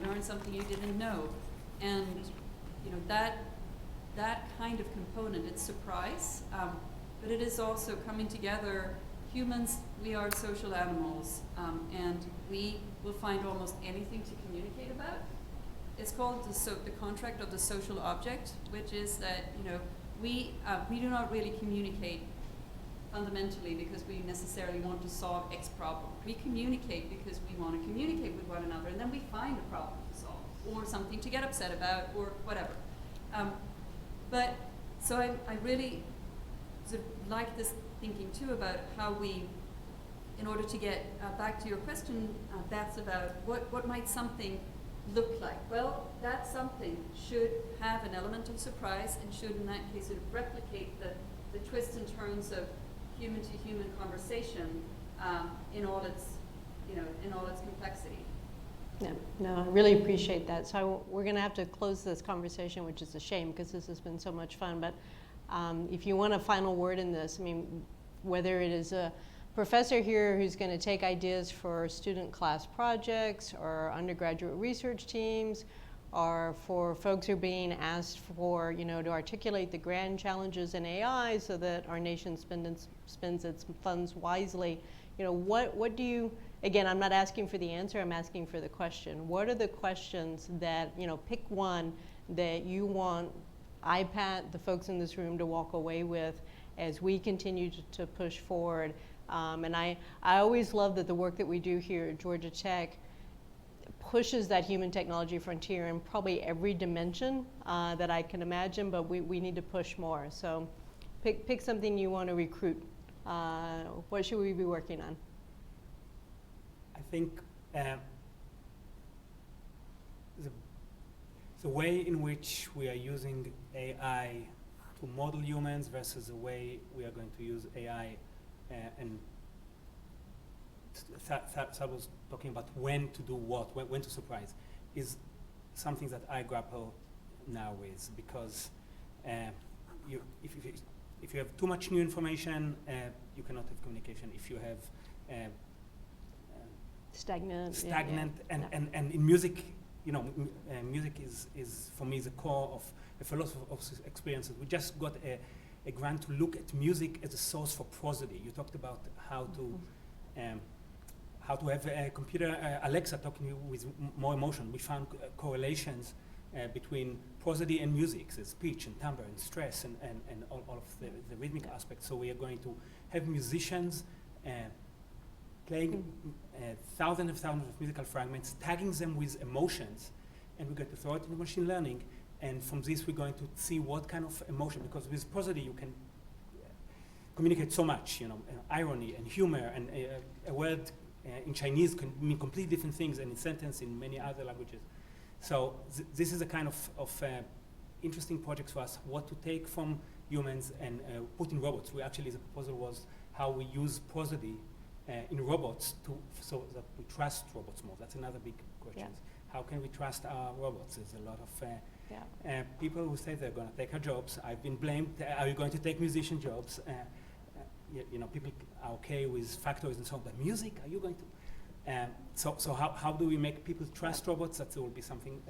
E: learn something you didn't know, and that kind of component, it's surprise, but it is also coming together. Humans, we are social animals, and we will find almost anything to communicate about. It's called the contract of the social object, which is that we do not really communicate fundamentally because we necessarily want to solve X problem. We communicate because we want to communicate with one another, and then we find a problem to solve or something to get upset about or whatever. But so I really sort of like this thinking too about how we, in order to get back to your question, Beth, about what might something look like. Well, that something should have an element of surprise and should, in that case, sort of replicate the twists and turns of human-to-human conversation in all its complexity.
B: Yeah, no, I really appreciate that. So we're going to have to close this conversation, which is a shame because this has been so much fun. But if you want a final word in this, I mean, whether it is a professor here who's going to take ideas for student class projects or undergraduate research teams, or for folks who are being asked for, to articulate the grand challenges in AI so that our nation spends its funds wisely, what do you, again, I'm not asking for the answer, I'm asking for the question. What are the questions that, pick one that you want IPaT, the folks in this room, to walk away with as we continue to push forward. And I always love that the work that we do here at Georgia Tech pushes that human technology frontier in probably every dimension that I can imagine, but we need to push more. So pick something you want to recruit. What should we be working on?
C: I think the way in which we are using AI to model humans versus the way we are going to use AI and Sal was talking about when to do what, when to surprise, is something that I grapple now with, because if you have too much new information, you cannot have communication. If you have
B: Stagnant.
C: and in music, music is for me the core of a philosophy of experiences. We just got a grant to look at music as a source for prosody. You talked about how to have a computer, Alexa, talking with more emotion. We found correlations between prosody and music, so speech and timbre and stress and all of the rhythmic aspects. So we are going to have musicians playing thousands of musical fragments, tagging them with emotions, and we're going to throw it into machine learning. And from this, we're going to see what kind of emotion, because with prosody, you can communicate so much, irony and humor, and a word in Chinese can mean completely different things, and in sentence in many other languages. So this is a kind of interesting project for us, what to take from humans and put in robots. The proposal was how we use prosody in robots so that we trust robots more. That's another big question. Yeah. How can we trust our robots? There's a lot of people who say they're going to take our jobs. I've been blamed. Are you going to take musician jobs? People are okay with factories and so on, but music, are you going to? So how do we make people trust robots? That there will be something,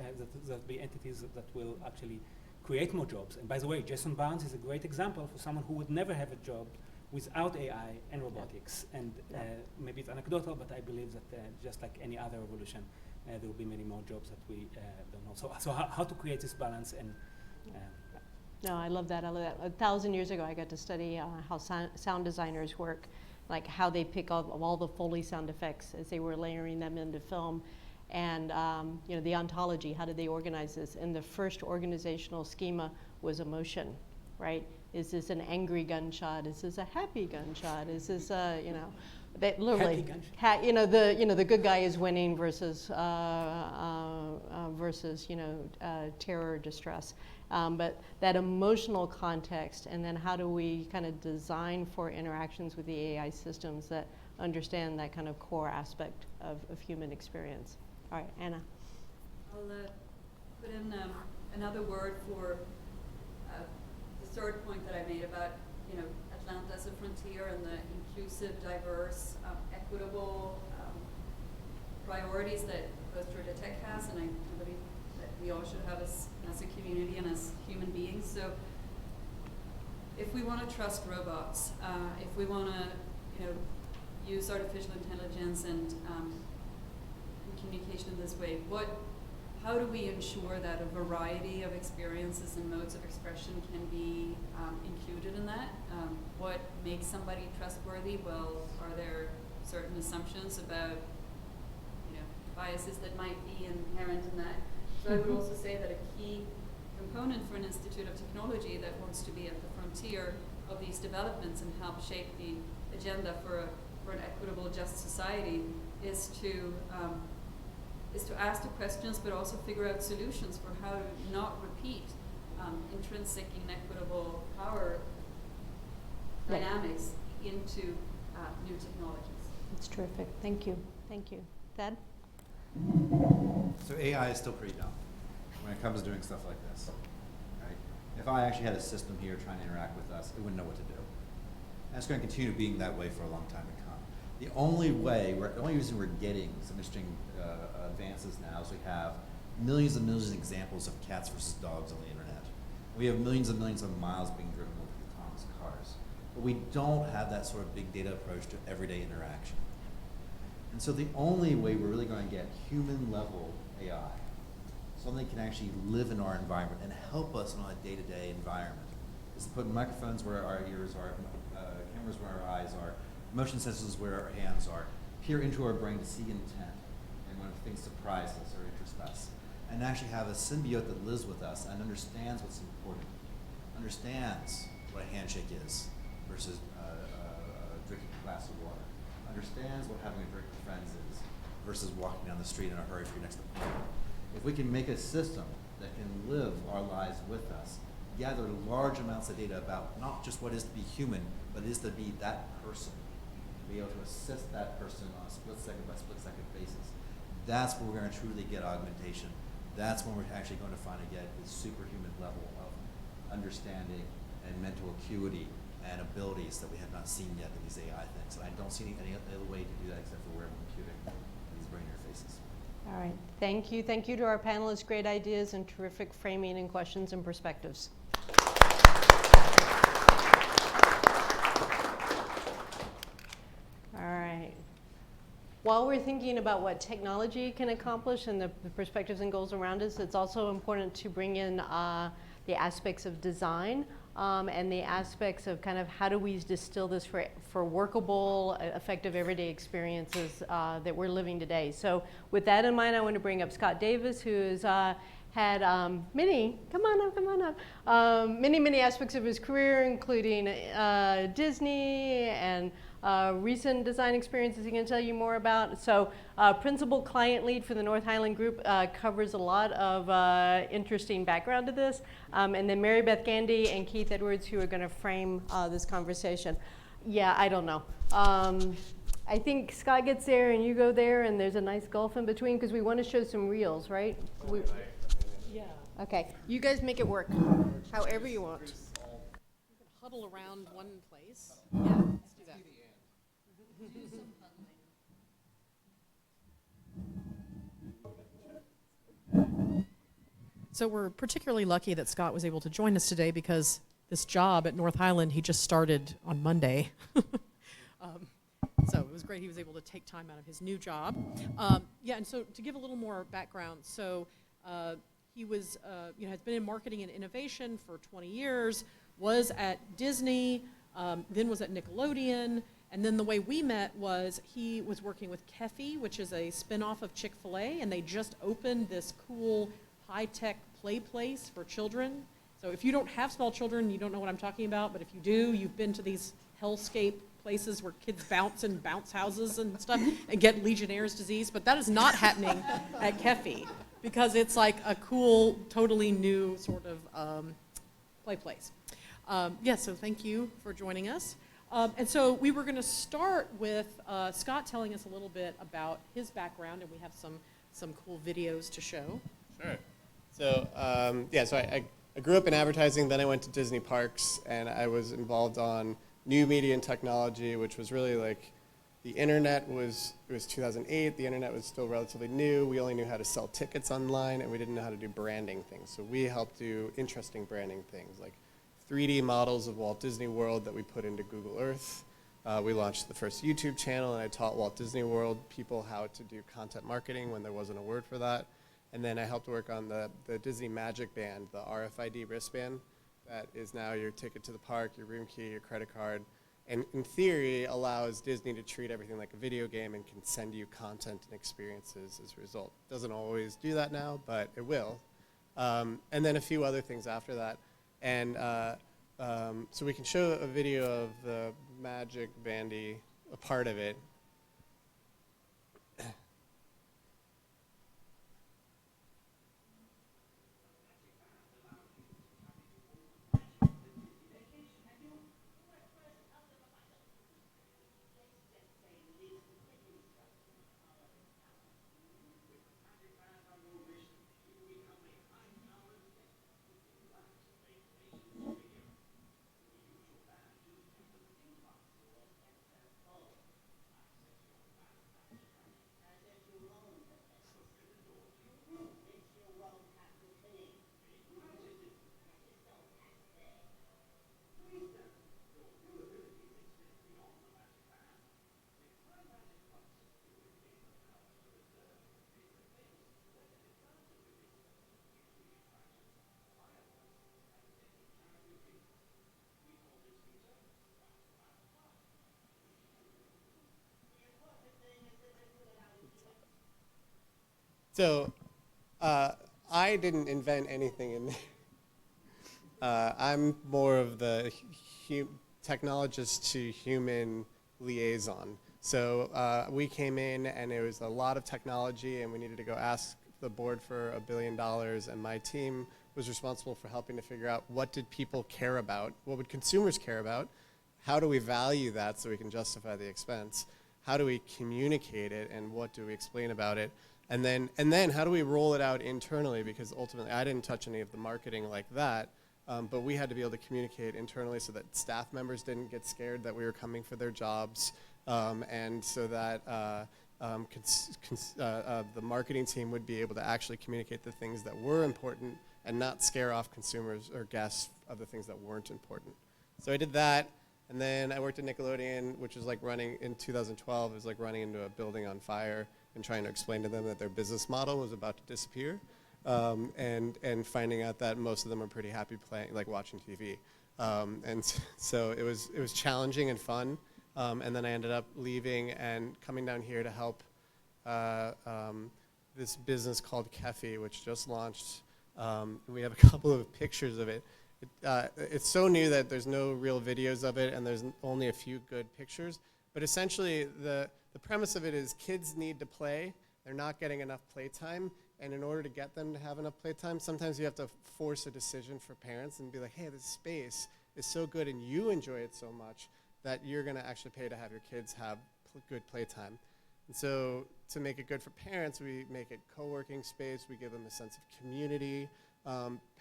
C: there'll be entities that will actually create more jobs. And by the way, Jason Barnes is a great example for someone who would never have a job without AI and robotics. And maybe it's anecdotal, but I believe that just like any other revolution, there will be many more jobs that we don't know. So how to create this balance and
B: No, I love that. 1,000 years ago, I got to study how sound designers work, like how they pick up all the Foley sound effects as they were layering them into film. And the ontology, how did they organize this? And the first organizational schema was emotion, right? Is this an angry gunshot? Is this a happy gunshot? Is this that literally, the good guy is winning versus terror, distress. But that emotional context, and then how do we kind of design for interactions with the AI systems that understand that kind of core aspect of human experience? All right, Anna.
E: I'll put in another word for the third point that I made about Atlanta as a frontier and the inclusive, diverse, equitable priorities that both Georgia Tech has, and I believe that we all should have as a community and as human beings. So if we want to trust robots, if we want to use artificial intelligence and communication in this way, how do we ensure that a variety of experiences and modes of expression can be included in that? What makes somebody trustworthy? Well, are there certain assumptions about biases that might be inherent in that? So I would also say that a key component for an institute of technology that wants to be at the frontier of these developments and help shape the agenda for an equitable, just society is to ask the questions, but also figure out solutions for how to not repeat intrinsic inequitable power dynamics into new technologies.
B: That's terrific. Thank you. Thank you. Thad?
D: So AI is still pretty dumb when it comes to doing stuff like this, right? If I actually had a system here trying to interact with us, it wouldn't know what to do. And it's going to continue being that way for a long time to come. The only reason we're getting some interesting advances now is we have millions and millions of examples of cats versus dogs on the internet. We have millions and millions of miles being driven with autonomous cars. But we don't have that sort of big data approach to everyday interaction. And so the only way we're really going to get human-level AI, something that can actually live in our environment and help us in a day-to-day environment, is to put microphones where our ears are, cameras where our eyes are, motion sensors where our hands are, peer into our brain to see intent, and when things surprise us or interest us, and actually have a symbiote that lives with us and understands what's important, understands what a handshake is versus drinking a glass of water, understands what having a drink with friends is versus walking down the street in a hurry for your next appointment. If we can make a system that can live our lives with us, gather large amounts of data about not just what is to be human, but is to be that person, be able to assist that person on a split-second by split-second basis, that's where we're going to truly get augmentation. That's when we're actually going to finally get the superhuman level of understanding and mental acuity and abilities that we have not seen yet in these AI things. And I don't see any other way to do that except for wearable computing and these brain interfaces.
B: All right, thank you. Thank you to our panelists, great ideas and terrific framing and questions and perspectives. All right. While we're thinking about what technology can accomplish and the perspectives and goals around us, it's also important to bring in the aspects of design and the aspects of kind of how do we distill this for workable, effective everyday experiences that we're living today. So with that in mind, I want to bring up Scott Davis, who has had many aspects of his career, including Disney and recent design experiences he can tell you more about. So principal client lead for the North Highland Group covers a lot of interesting background to this. And then Mary Beth Gandy and Keith Edwards, who are going to frame this conversation. Yeah, I don't know. I think Scott gets there and you go there and there's a nice gulf in between because we want to show some reels, right? Yeah. Okay, you guys make it work however you want.
F: You can huddle around one place. Yeah, let's do that. So we're particularly lucky that Scott was able to join us today because this job at North Highland, he just started on Monday. So it was great he was able to take time out of his new job. Yeah, and so to give a little more background, so he was, has been in marketing and innovation for 20 years, was at Disney, then was at Nickelodeon, and then the way we met was he was working with Keffy, which is a spin-off of Chick-fil-A, and they just opened this cool high-tech play place for children. So if you don't have small children, you don't know what I'm talking about, but if you do, you've been to these hellscape places where kids bounce in bounce houses and stuff and get Legionnaire's disease, but that is not happening at Keffy because it's like a cool, totally new sort of play place. Yeah, so thank you for joining us. And so we were going to start with Scott telling us a little bit about his background, and we have some cool videos to show.
G: Sure. So, so I grew up in advertising, then I went to Disney Parks, and I was involved on new media and technology, which was really like the internet it was 2008, the internet was still relatively new, we only knew how to sell tickets online, and we didn't know how to do branding things. So we helped do interesting branding things, like 3D models of Walt Disney World that we put into Google Earth. We launched the first YouTube channel, and I taught Walt Disney World people how to do content marketing when there wasn't a word for that. And then I helped work on the Disney Magic Band, the RFID wristband. That is now your ticket to the park, your room key, your credit card. And in theory, allows Disney to treat everything like a video game and can send you content and experiences as a result. Doesn't always do that now, but it will. And then a few other things after that. And so we can show a video of the Magic Bandy, a part of it. So I didn't invent anything in there. I'm more of the technologist to human liaison. So we came in and it was a lot of technology and we needed to go ask the board for $1 billion, and my team was responsible for helping to figure out what did people care about, what would consumers care about, how do we value that so we can justify the expense, how do we communicate it, and what do we explain about it, and then how do we roll it out internally, because ultimately I didn't touch any of the marketing like that, but we had to be able to communicate internally so that staff members didn't get scared that we were coming for their jobs, and so that the marketing team would be able to actually communicate the things that were important and not scare off consumers or guests of the things that weren't important. So I did that, and then I worked at Nickelodeon, which was like running, in 2012, it was like running into a building on fire and trying to explain to them that their business model was about to disappear, and finding out that most of them are pretty happy playing, like watching TV. And so it was challenging and fun. And then I ended up leaving and coming down here to help this business called Kefi, which just launched. We have a couple of pictures of it. It's so new that there's no real videos of it, and there's only a few good pictures. But essentially, the premise of it is kids need to play. They're not getting enough playtime. And in order to get them to have enough playtime, sometimes you have to force a decision for parents and be like, hey, this space is so good and you enjoy it so much that you're going to actually pay to have your kids have good playtime. And so to make it good for parents, we make it co-working space. We give them a sense of community.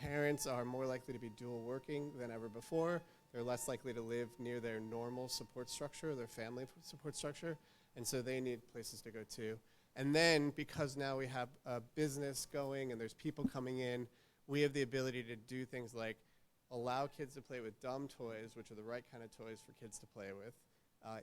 G: Parents are more likely to be dual working than ever before. They're less likely to live near their normal support structure, their family support structure, and so they need places to go to. And then because now we have a business going and there's people coming in, we have the ability to do things like allow kids to play with dumb toys, which are the right kind of toys for kids to play with,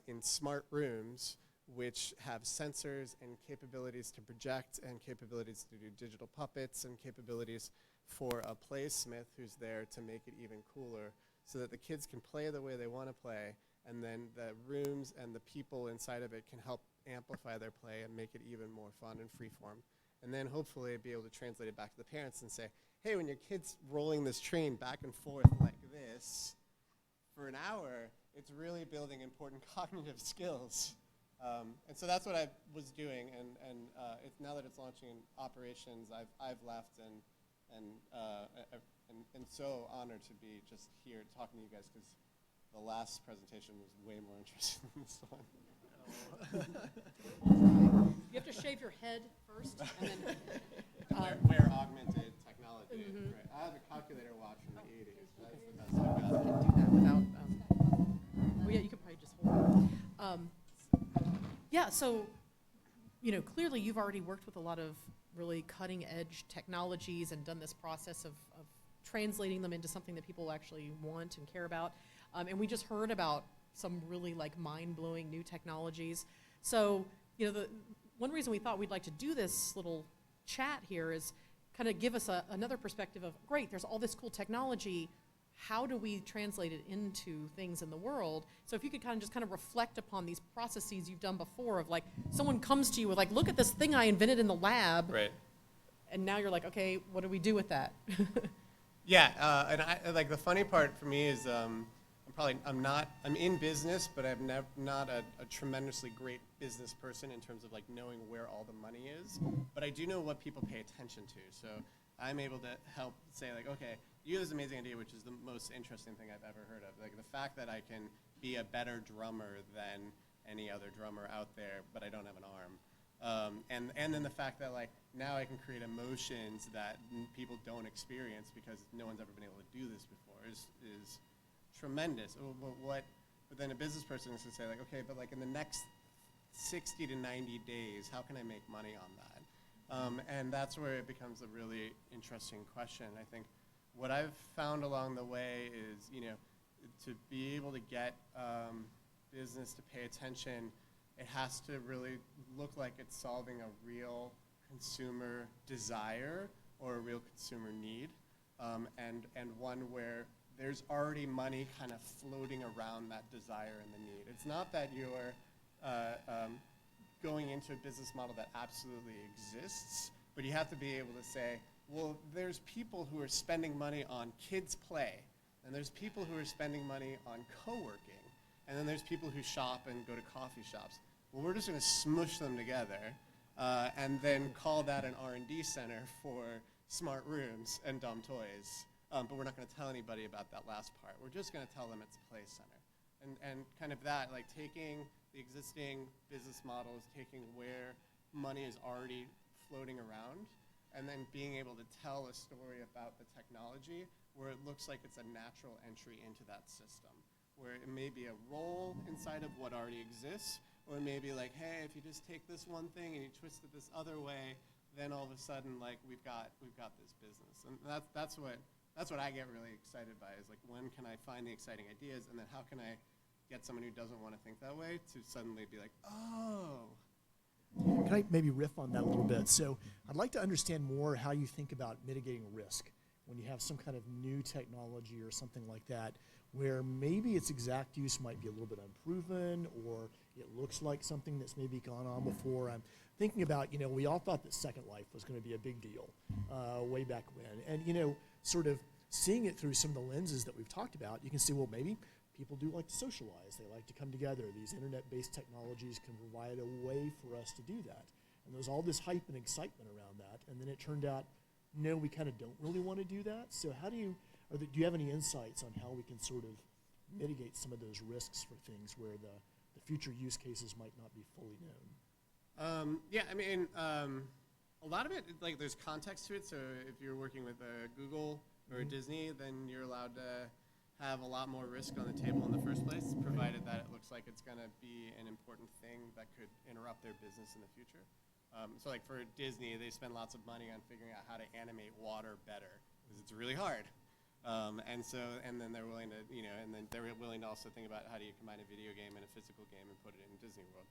G: in smart rooms, which have sensors and capabilities to project and capabilities to do digital puppets and capabilities for a playsmith who's there to make it even cooler so that the kids can play the way they want to play, and then the rooms and the people inside of it can help amplify their play and make it even more fun and freeform. And then hopefully be able to translate it back to the parents and say, hey, when your kid's rolling this train back and forth like this for an hour, it's really building important cognitive skills. And so that's what I was doing, and it's, now that it's launching in operations, I've left, and so honored to be just here talking to you guys, because the last presentation was way more interesting than this one.
F: You have to shave your head first, and then
G: wear augmented technology.
F: Mm-hmm.
G: Right. I have a calculator watch from the 80s. That's the best I've got.
F: do that without. Oh yeah, you could probably just hold it. Yeah, so clearly you've already worked with a lot of really cutting edge technologies and done this process of translating them into something that people actually want and care about. And we just heard about some really like mind-blowing new technologies. So, the one reason we thought we'd like to do this little chat here is kind of give us another perspective of, great, there's all this cool technology. How do we translate it into things in the world? So if you could kind of reflect upon these processes you've done before of like, someone comes to you with like, look at this thing I invented in the lab.
G: Right.
F: And now you're like, okay, what do we do with that?
G: Yeah, and I, like the funny part for me is I'm in business, but I'm not a tremendously great business person in terms of like knowing where all the money is. But I do know what people pay attention to. So I'm able to help say like, okay, you have this amazing idea, which is the most interesting thing I've ever heard of. Like the fact that I can be a better drummer than any other drummer out there, but I don't have an arm. And then the fact that like now I can create emotions that people don't experience because no one's ever been able to do this before is tremendous. But then a business person is to say like, okay, but like in the next 60 to 90 days, how can I make money on that? And that's where it becomes a really interesting question. I think what I've found along the way is, to be able to get business to pay attention, it has to really look like it's solving a real consumer desire or a real consumer need, and one where there's already money kind of floating around that desire and the need. It's not that you're going into a business model that absolutely exists, but you have to be able to say, well, there's people who are spending money on kids play, and there's people who are spending money on co-working, and then there's people who shop and go to coffee shops. Well, we're just going to smush them together and then call that an R&D center for smart rooms and dumb toys. But we're not going to tell anybody about that last part. We're just going to tell them it's a play center. And kind of that, like taking the existing business models, taking where money is already floating around, and then being able to tell a story about the technology where it looks like it's a natural entry into that system, where it may be a role inside of what already exists, or it may be like, hey, if you just take this one thing and you twist it this other way, then all of a sudden, like, we've got this business. And that's what I get really excited by, is like, when can I find the exciting ideas, and then how can I get someone who doesn't want to think that way to suddenly be like, oh.
H: Can I maybe riff on that a little bit? So I'd like to understand more how you think about mitigating risk when you have some kind of new technology or something like that, where maybe its exact use might be a little bit unproven, or it looks like something that's maybe gone on before. I'm thinking about, we all thought that Second Life was going to be a big deal way back when. And, sort of seeing it through some of the lenses that we've talked about, you can see, well, maybe people do like to socialize. They like to come together. These internet-based technologies can provide a way for us to do that. And there was all this hype and excitement around that. And then it turned out, no, we kind of don't really want to do that. So how do you have any insights on how we can sort of mitigate some of those risks for things where the future use cases might not be fully known?
G: A lot of it, like, there's context to it. So if you're working with Google or Disney, then you're allowed to have a lot more risk on the table in the first place, provided that it looks like it's going to be an important thing that could interrupt their business in the future. So like for Disney, they spend lots of money on figuring out how to animate water better, because it's really hard. And then they're willing to, they're willing to also think about how do you combine a video game and a physical game and put it in Disney World.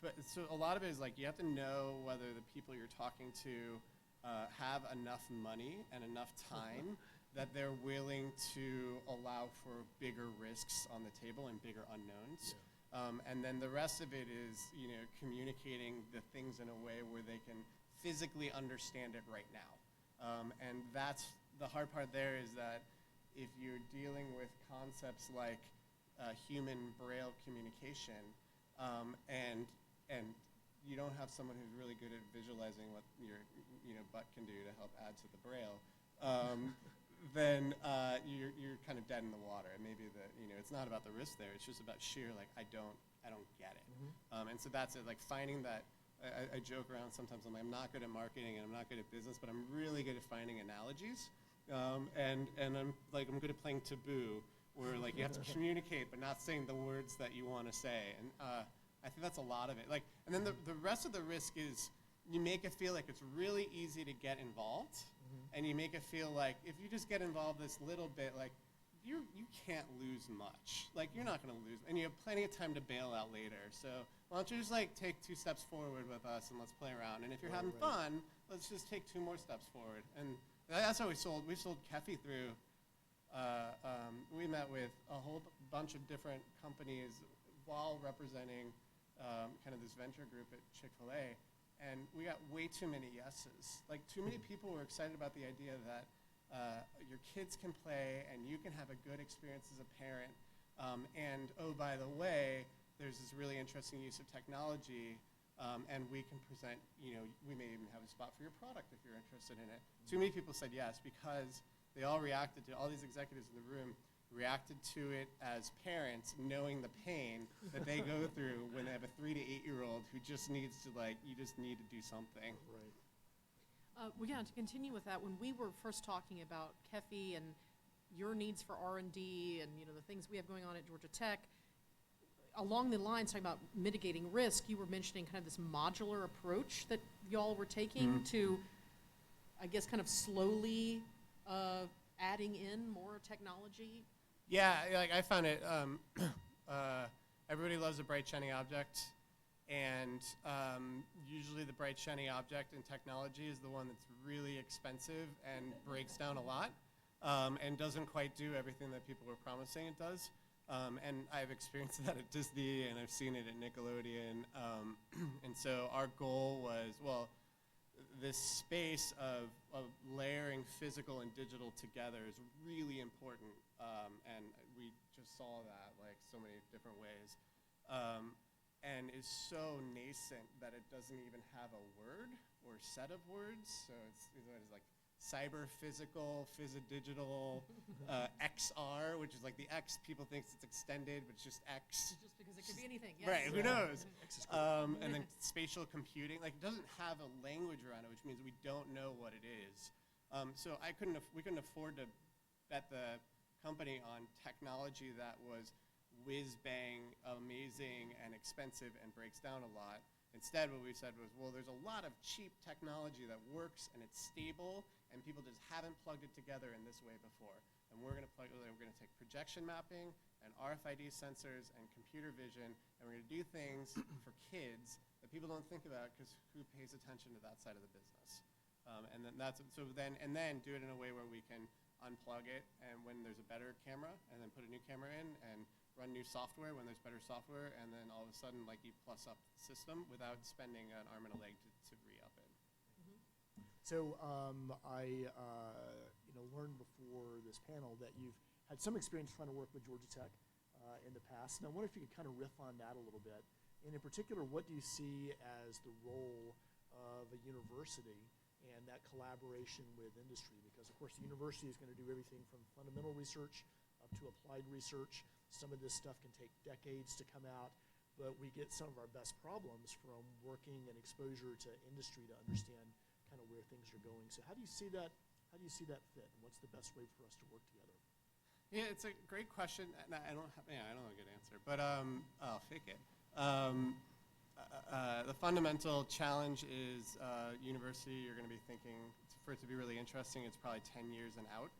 G: But so a lot of it is like, you have to know whether the people you're talking to have enough money and enough time that they're willing to allow for bigger risks on the table and bigger unknowns. Yeah. And then the rest of it is, communicating the things in a way where they can physically understand it right now. And that's the hard part there, is that if you're dealing with concepts like human braille communication, and you don't have someone who's really good at visualizing what your butt can do to help add to the braille, then you're kind of dead in the water. And maybe it's not about the risk there. It's just about sheer, like, I don't get it. Mm-hmm. And so that's it. Like, finding that. I joke around sometimes. I'm not good at marketing and I'm not good at business, but I'm really good at finding analogies. And I'm good at playing taboo, where like you have to communicate but not saying the words that you want to say. And I think that's a lot of it. Like, and then the rest of the risk is, you make it feel like it's really easy to get involved, and you make it feel like if you just get involved this little bit, like you can't lose much. Like, you're not going to lose, and you have plenty of time to bail out later. So why don't you just like take 2 steps forward with us and let's play around. And if you're having fun, let's just take 2 more steps forward. And that's how we sold Kefi through. We met with a whole bunch of different companies while representing kind of this venture group at Chick-fil-A. And we got way too many yeses. Like, too many people were excited about the idea that your kids can play and you can have a good experience as a parent. And, oh, by the way, there's this really interesting use of technology, and we can present, we may even have a spot for your product if you're interested in it. Too many people said yes, because they all reacted to, all these executives in the room reacted to it as parents, knowing the pain that they go through when they have a 3 to 8-year-old who just needs to, like, you just need to do something.
H: Right.
F: Well, yeah, to continue with that, when we were first talking about Kefi and your needs for R&D and the things we have going on at Georgia Tech, along the lines talking about mitigating risk, you were mentioning kind of this modular approach that y'all were taking to, I guess, kind of slowly adding in more technology.
G: Yeah, like I found it, everybody loves a bright, shiny object, and usually the bright, shiny object in technology is the one that's really expensive and breaks down a lot, and doesn't quite do everything that people were promising it does. And I've experienced that at Disney, and I've seen it at Nickelodeon. And so our goal was, well, this space of layering physical and digital together is really important, and we just saw that like so many different ways. and is so nascent that it doesn't even have a word or set of words. So it's like cyber physical, physodigital, XR, which is like the X, people think it's extended, but it's just X.
F: Just because it could be anything. Yes.
G: Right, who knows? And then spatial computing, like it doesn't have a language around it, which means we don't know what it is. So we couldn't afford to bet the company on technology that was whiz-bang, amazing, and expensive and breaks down a lot. Instead, what we said was, well, there's a lot of cheap technology that works and it's stable, and people just haven't plugged it together in this way before. And we're going to take projection mapping and RFID sensors and computer vision, and we're going to do things for kids that people don't think about because who pays attention to that side of the business? And then do it in a way where we can unplug it, and when there's a better camera, and then put a new camera in, and run new software when there's better software, and then all of a sudden, like, you plus up the system without spending an arm and a leg to re-up it.
H: So I learned before this panel that you've had some experience trying to work with Georgia Tech in the past, and I wonder if you could kind of riff on that a little bit. And in particular, what do you see as the role of a university and that collaboration with industry? Because of course the university is going to do everything from fundamental research up to applied research. Some of this stuff can take decades to come out, but we get some of our best problems from working and exposure to industry to understand kind of where things are going. So how do you see that? How do you see that fit, and what's the best way for us to work together?
G: Yeah, it's a great question. I don't have a good answer, but I'll fake it. The fundamental challenge is university. You're going to be thinking, for it to be really interesting, it's probably 10 years and out.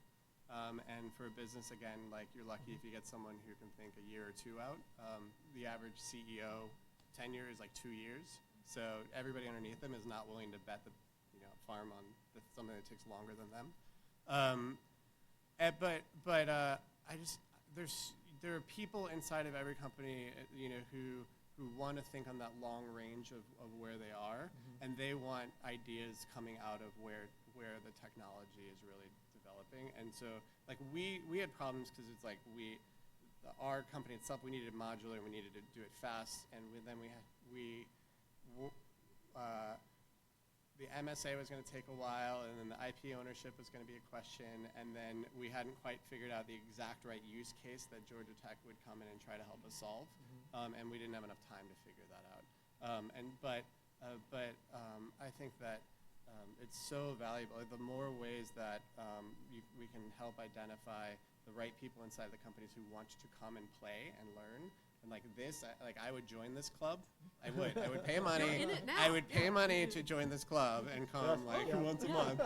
G: And for a business, again, like, you're lucky if you get someone who can think a year or two out. The average CEO tenure is like 2 years. So everybody underneath them is not willing to bet the farm on something that takes longer than them. There are people inside of every company, who want to think on that long range of where they are, and they want ideas coming out of where the technology is really developing. And so, like, we had problems because it's like our company itself, we needed modular, we needed to do it fast, and the MSA was going to take a while, and then the IP ownership was going to be a question, and then we hadn't quite figured out the exact right use case that Georgia Tech would come in and try to help us solve, and we didn't have enough time to figure that out. I think that it's so valuable. The more ways that we can help identify the right people inside the companies who want to come and play and learn. And like this, I would join this club. I would pay money.
F: You're in it now.
G: I would pay money to join this club and come once a month.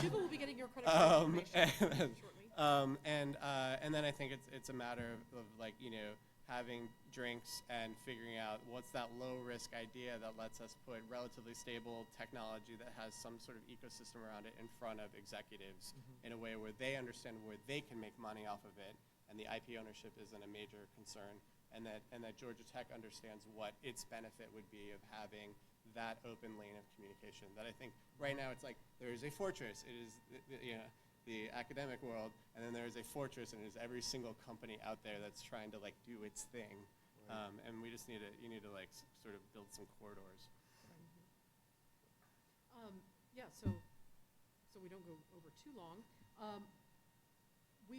F: People will be getting your credit card information shortly.
G: And then I think it's a matter of having drinks and figuring out what's that low risk idea that lets us put relatively stable technology that has some sort of ecosystem around it in front of executives in a way where they understand where they can make money off of it, and the IP ownership isn't a major concern. And that Georgia Tech understands what its benefit would be of having that open lane of communication. That I think right now it's like there is a fortress. It is the academic world, and then there is a fortress, and it is every single company out there that's trying to do its thing. Right. And we just need to sort of build some corridors.
F: So we don't go over too long.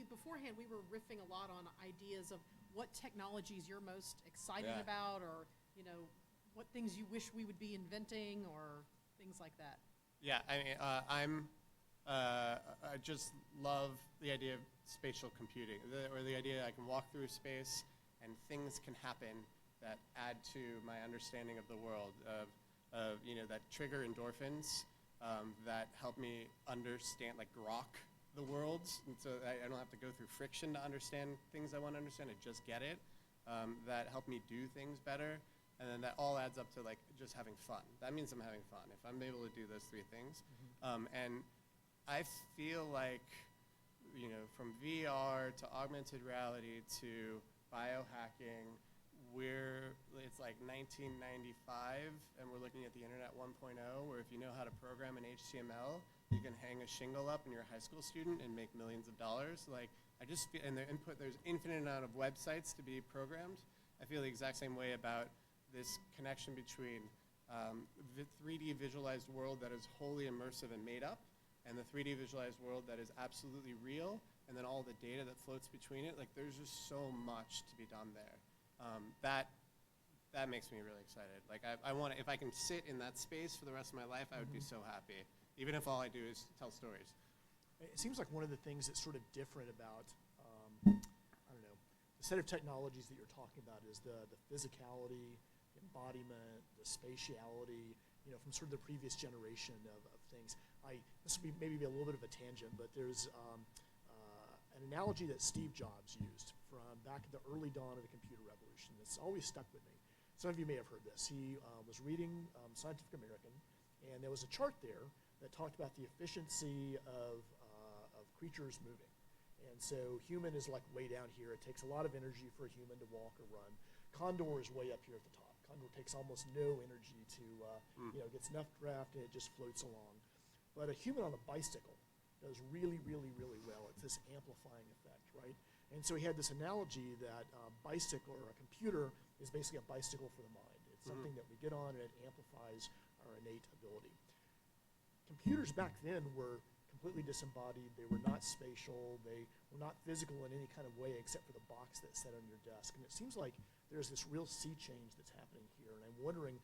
F: Beforehand we were riffing a lot on ideas of what technologies you're most excited about, or what things you wish we would be inventing, or things like that.
G: Yeah, I mean, I just love the idea of spatial computing, or the idea I can walk through space and things can happen that add to my understanding of the world, that trigger endorphins, that help me understand, grok the worlds, and so I don't have to go through friction to understand things I want to understand. I just get it. That help me do things better, and then that all adds up to just having fun. That means I'm having fun if I'm able to do those three things. And I feel like, from VR to augmented reality to biohacking, it's like 1995, and we're looking at the internet 1.0, where if you know how to program in HTML, you can hang a shingle up and you're a high school student and make millions of dollars. I just feel, and there's infinite amount of websites to be programmed. I feel the exact same way about this connection between the 3D visualized world that is wholly immersive and made up, and the 3D visualized world that is absolutely real, and then all the data that floats between it. Like, there's just so much to be done there. That makes me really excited. Like, I want to, if I can sit in that space for the rest of my life, I would be so happy, even if all I do is tell stories.
H: It seems like one of the things that's sort of different about, I don't know, the set of technologies that you're talking about is the physicality, embodiment, the spatiality, you know, from sort of the previous generation of things. This will be maybe a little bit of a tangent, but there's an analogy that Steve Jobs used from back at the early dawn of the computer revolution that's always stuck with me. Some of you may have heard this. He was reading Scientific American, and there was a chart there that talked about the efficiency of creatures moving. And so human is like way down here. It takes a lot of energy for a human to walk or run. Condor is way up here at the top. Condor takes almost no energy to, you know, gets enough draft and it just floats along. But a human on a bicycle does really, really, really well. It's this amplifying effect, right? And so he had this analogy that a bicycle or a computer is basically a bicycle for the mind. It's something that we get on and it amplifies our innate ability. Computers back then were completely disembodied. They were not spatial. They were not physical in any kind of way except for the box that's set on your desk. And it seems like there's this real sea change that's happening here. And I'm wondering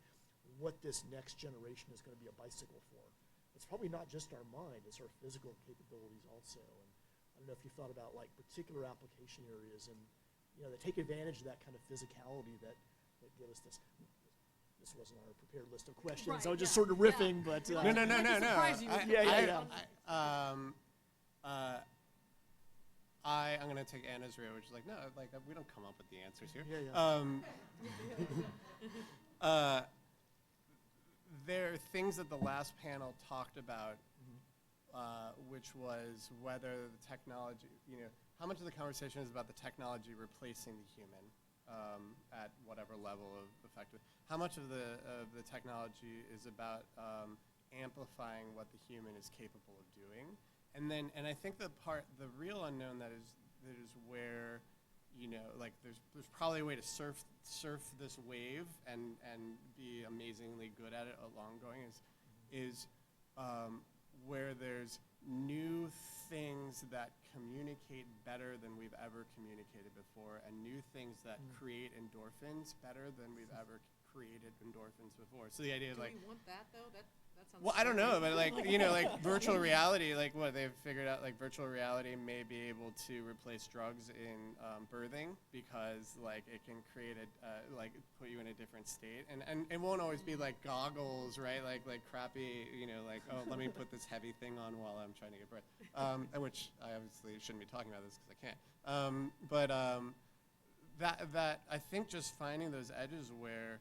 H: what this next generation is going to be a bicycle for. It's probably not just our mind. It's our physical capabilities also. And I don't know if you thought about like particular application areas and, you know, that take advantage of that kind of physicality that give us this. This wasn't our prepared list of questions.
E: Right,
H: I was just
E: yeah,
H: sort of riffing, but
G: No. I'm going to take Anna's route, which is like, no, like we don't come up with the answers here. There are things that the last panel talked about, which was whether the technology, you know, how much of the conversation is about the technology replacing the human at whatever level of effective. How much of the technology is about amplifying what the human is capable of doing, and I think the real unknown that is where, you know, like there's probably a way to surf this wave and be amazingly good at it along going is where there's new things that communicate better than we've ever communicated before, and new things that create endorphins better than we've ever created endorphins before. So the idea of like,
F: do we want that though? That sounds.
G: Well, I don't know, but like, you know, like virtual reality, like what they've figured out, like virtual reality may be able to replace drugs in birthing because like it can create like put you in a different state, and it won't always be like goggles, right? Like crappy, you know, like, oh, let me put this heavy thing on while I'm trying to get breath, which I obviously shouldn't be talking about this because I can't. That I think just finding those edges where,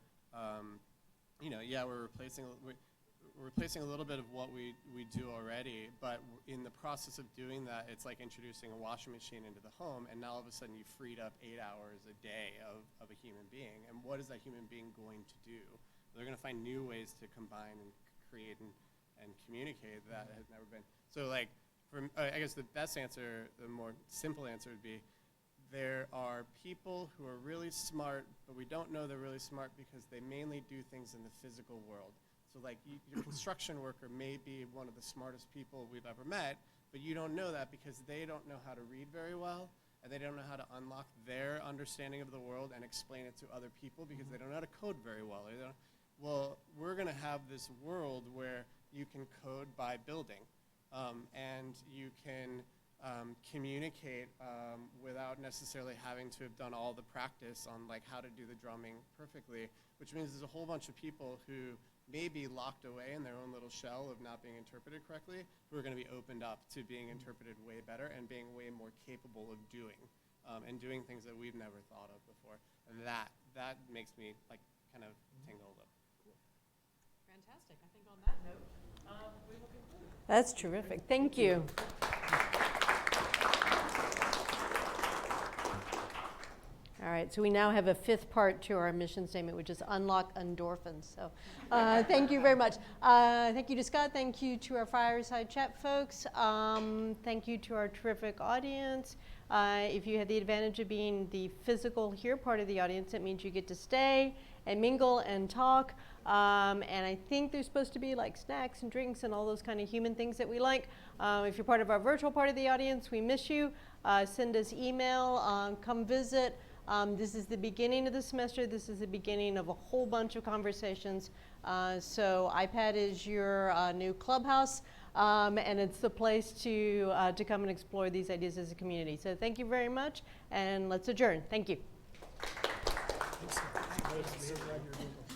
G: you know, yeah, we're replacing a little bit of what we do already, but in the process of doing that, it's like introducing a washing machine into the home, and now all of a sudden you freed up 8 hours a day of a human being. And what is that human being going to do? They're going to find new ways to combine and create and communicate that has never been. So like, I guess the best answer, the more simple answer would be, there are people who are really smart, but we don't know they're really smart because they mainly do things in the physical world. So like your construction worker may be one of the smartest people we've ever met, but you don't know that because they don't know how to read very well, and they don't know how to unlock their understanding of the world and explain it to other people because they don't know how to code very well. Well, we're going to have this world where you can code by building, and you can communicate without necessarily having to have done all the practice on like how to do the drumming perfectly, which means there's a whole bunch of people who may be locked away in their own little shell of not being interpreted correctly, who are going to be opened up to being interpreted way better and being way more capable of doing, and doing things that we've never thought of before. And that makes me like kind of tingle a little.
F: Fantastic. I think on that note, we will conclude.
B: That's terrific. Thank you. All right, so we now have a fifth part to our mission statement, which is unlock endorphins. So thank you very much. Thank you to Scott. Thank you to our Fireside Chat folks. Thank you to our terrific audience. If you had the advantage of being the physical here part of the audience, it means you get to stay
A: and mingle and talk. And I think there's supposed to be like snacks and drinks and all those kind of human things that we like. If you're part of our virtual part of the audience, we miss you. Send us email, come visit. This is the beginning of the semester. This is the beginning of a whole bunch of conversations. So IPaT is your new clubhouse, and it's the place to come and explore these ideas as a community. So thank you very much, and let's adjourn. Thank you.
H: Thanks.